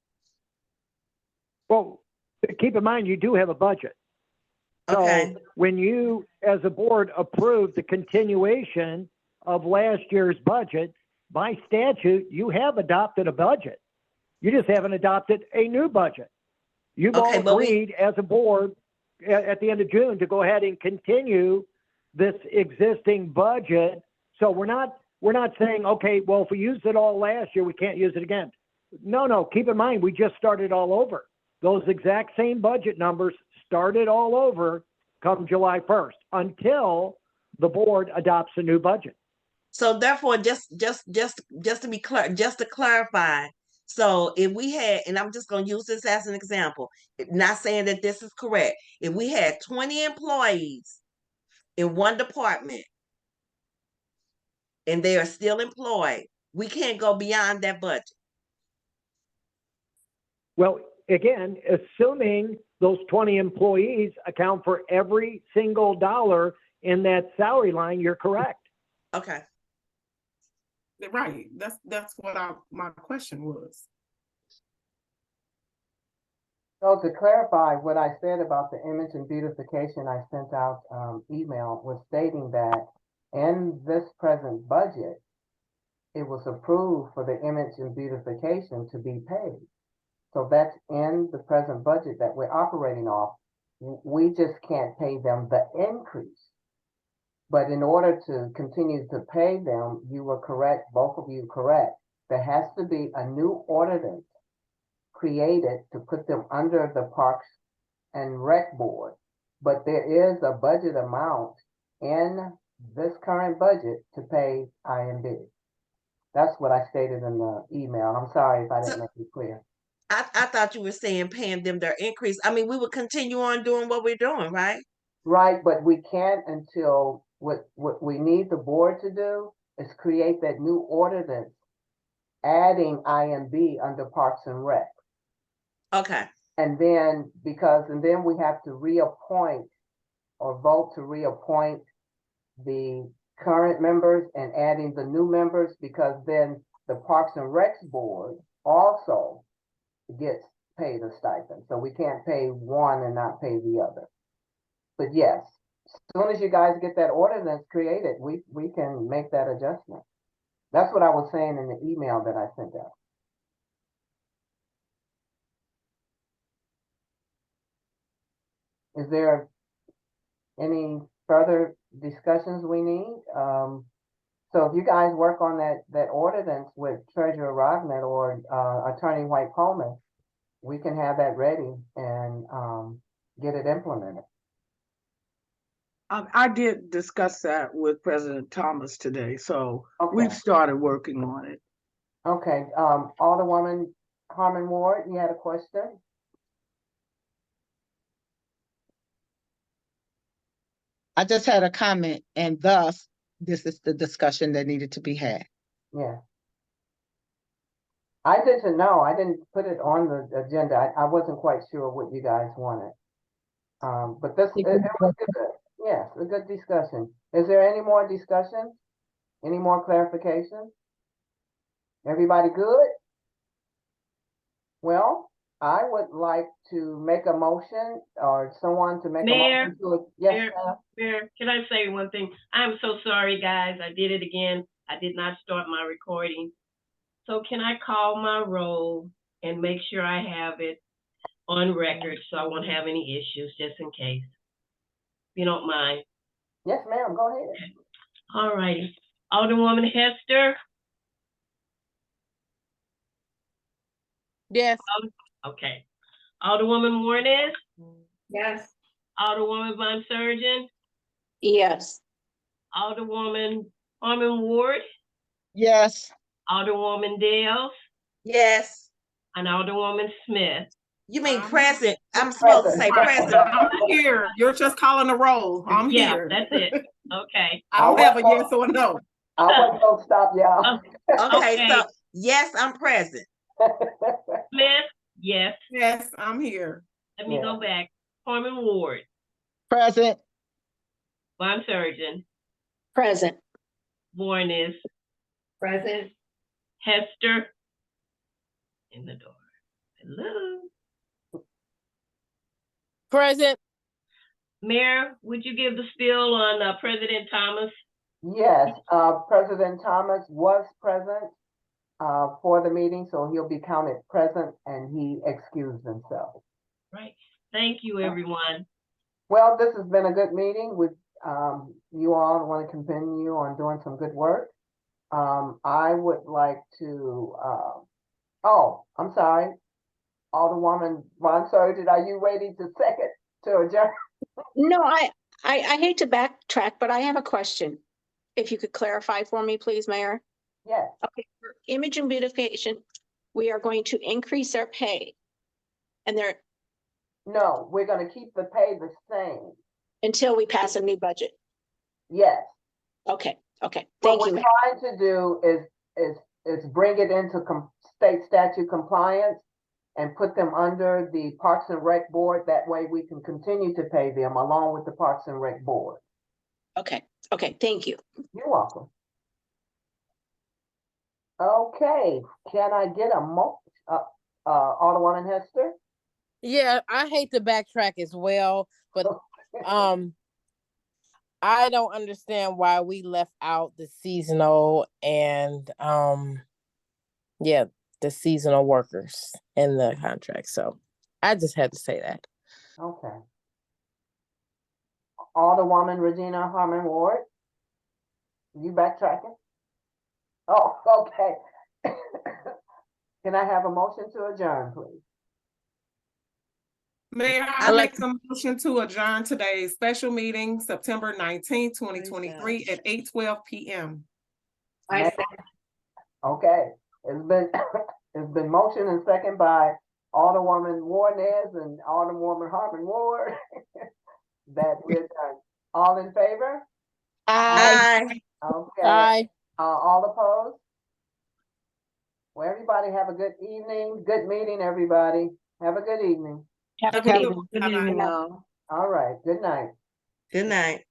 Well, keep in mind, you do have a budget. Okay. So when you, as a board, approve the continuation of last year's budget, by statute, you have adopted a budget. You just haven't adopted a new budget. You've all agreed as a board at the end of June to go ahead and continue this existing budget. So we're not saying, okay, well, if we used it all last year, we can't use it again. No, keep in mind, we just started all over. Those exact same budget numbers started all over come July 1st until the board adopts a new budget. So therefore, just to be clear, just to clarify, so if we had, and I'm just going to use this as an example, not saying that this is correct. If we had 20 employees in one department and they are still employed, we can't go beyond that budget. Well, again, assuming those 20 employees account for every single dollar in that salary line, you're correct. Okay. Right, that's what my question was. So to clarify what I said about the image and beautification, I sent out email was stating that in this present budget, it was approved for the image and beautification to be paid. So that's in the present budget that we're operating off. We just can't pay them the increase. But in order to continue to pay them, you were correct, both of you correct. There has to be a new ordinance created to put them under the Parks and Rec Board. But there is a budget amount in this current budget to pay IMB. That's what I stated in the email. I'm sorry if I didn't make it clear. I thought you were saying paying them their increase. I mean, we would continue on doing what we're doing, right? Right, but we can't until, what we need the board to do is create that new ordinance, adding IMB under Parks and Rec. Okay, And then, and then we have to reappoint or vote to reappoint the current members and adding the new members, because then the Parks and Recs board also gets paid a stipend. So we can't pay one and not pay the other. But yes, as soon as you guys get that ordinance created, we can make that adjustment. That's what I was saying in the email that I sent out. Is there any further discussions we need? So if you guys work on that ordinance with Treasurer Rognett or Attorney White Coleman, we can have that ready and get it implemented. I did discuss that with President Thomas today, so Okay. we've started working on it. Okay, Alderwoman Harmon Ward, you had a question? I just had a comment, and thus, this is the discussion that needed to be had. Yeah. I didn't know. I didn't put it on the agenda. I wasn't quite sure what you guys wanted. But this, it was good. Yes, a good discussion. Is there any more discussion? Any more clarification? Everybody good? Well, I would like to make a motion, or someone to make Mayor, a motion to, yes, Mayor, ma'am? Mayor, can I say one thing? I'm so sorry, guys. I did it again. I did not start my recording. So can I call my roll and make sure I have it on record so I won't have any issues, just in case? If you don't mind. Yes, ma'am, go ahead. All righty. Alderwoman Hester? Yes. Okay. Alderwoman Warnes? Yes. Alderwoman Von Surgeon? Yes. Alderwoman Harmon Ward? Yes. Alderwoman Dales? yes. And Alderwoman Smith? You mean I'm present? I'm supposed to say present. I'm here. You're just calling a roll. I'm Yeah, here. that's it. Okay. I don't have a yes or a no. I wasn't gonna stop y'all. Okay, Okay. so yes, I'm present. Smith? Yes. Yes, I'm here. Let me Yeah. go back. Harmon Ward? Present. Von Surgeon? Present. Warnes? Present. Hester? In the door. Hello? Present. Mayor, would you give the spiel on President Thomas? Yes, President Thomas was present for the meeting, so he'll be counted present, and he excused himself. Right. Thank you, everyone. Well, this has been a good meeting with you all. I want to continue on doing some good work. I would like to, oh, I'm sorry. Alderwoman Von Surgeon, are you ready to second to adjourn? No, I hate to backtrack, but I have a question. If you could clarify for me, please, Mayor. Yes, Okay, for image and beautification, we are going to increase their pay. And they're, no, we're gonna keep the pay the same. until we pass a new budget. Yes. Okay, okay, What thank you, we're Mayor. trying to do is bring it into state statute compliance and put them under the Parks and Rec Board. That way we can continue to pay them along with the Parks and Rec Board. Okay, okay, thank you. You're welcome. Okay, can I get a Alderwoman Hester? Yeah, I hate to backtrack as well, but I don't understand why we left out the seasonal and yeah, the seasonal workers in the contract. So I just had to say that. Okay. Alderwoman Regina Harmon Ward? You backtracking? Oh, okay. Can I have a motion to adjourn, please? Mayor, I make a motion to adjourn today's special meeting, September 19th, 2023 at 8:12 p.m. I May- Okay, it's been, it's been motion and second by Alderwoman Warnes and Alderwoman Harmon Ward. that we're done. All in favor? Aye. Okay. All opposed? Well, everybody have a good evening, good meeting, everybody. Have a good evening. Have a Have good a good evening. one. Good Bye-bye. evening, all. All right, good night. Good night.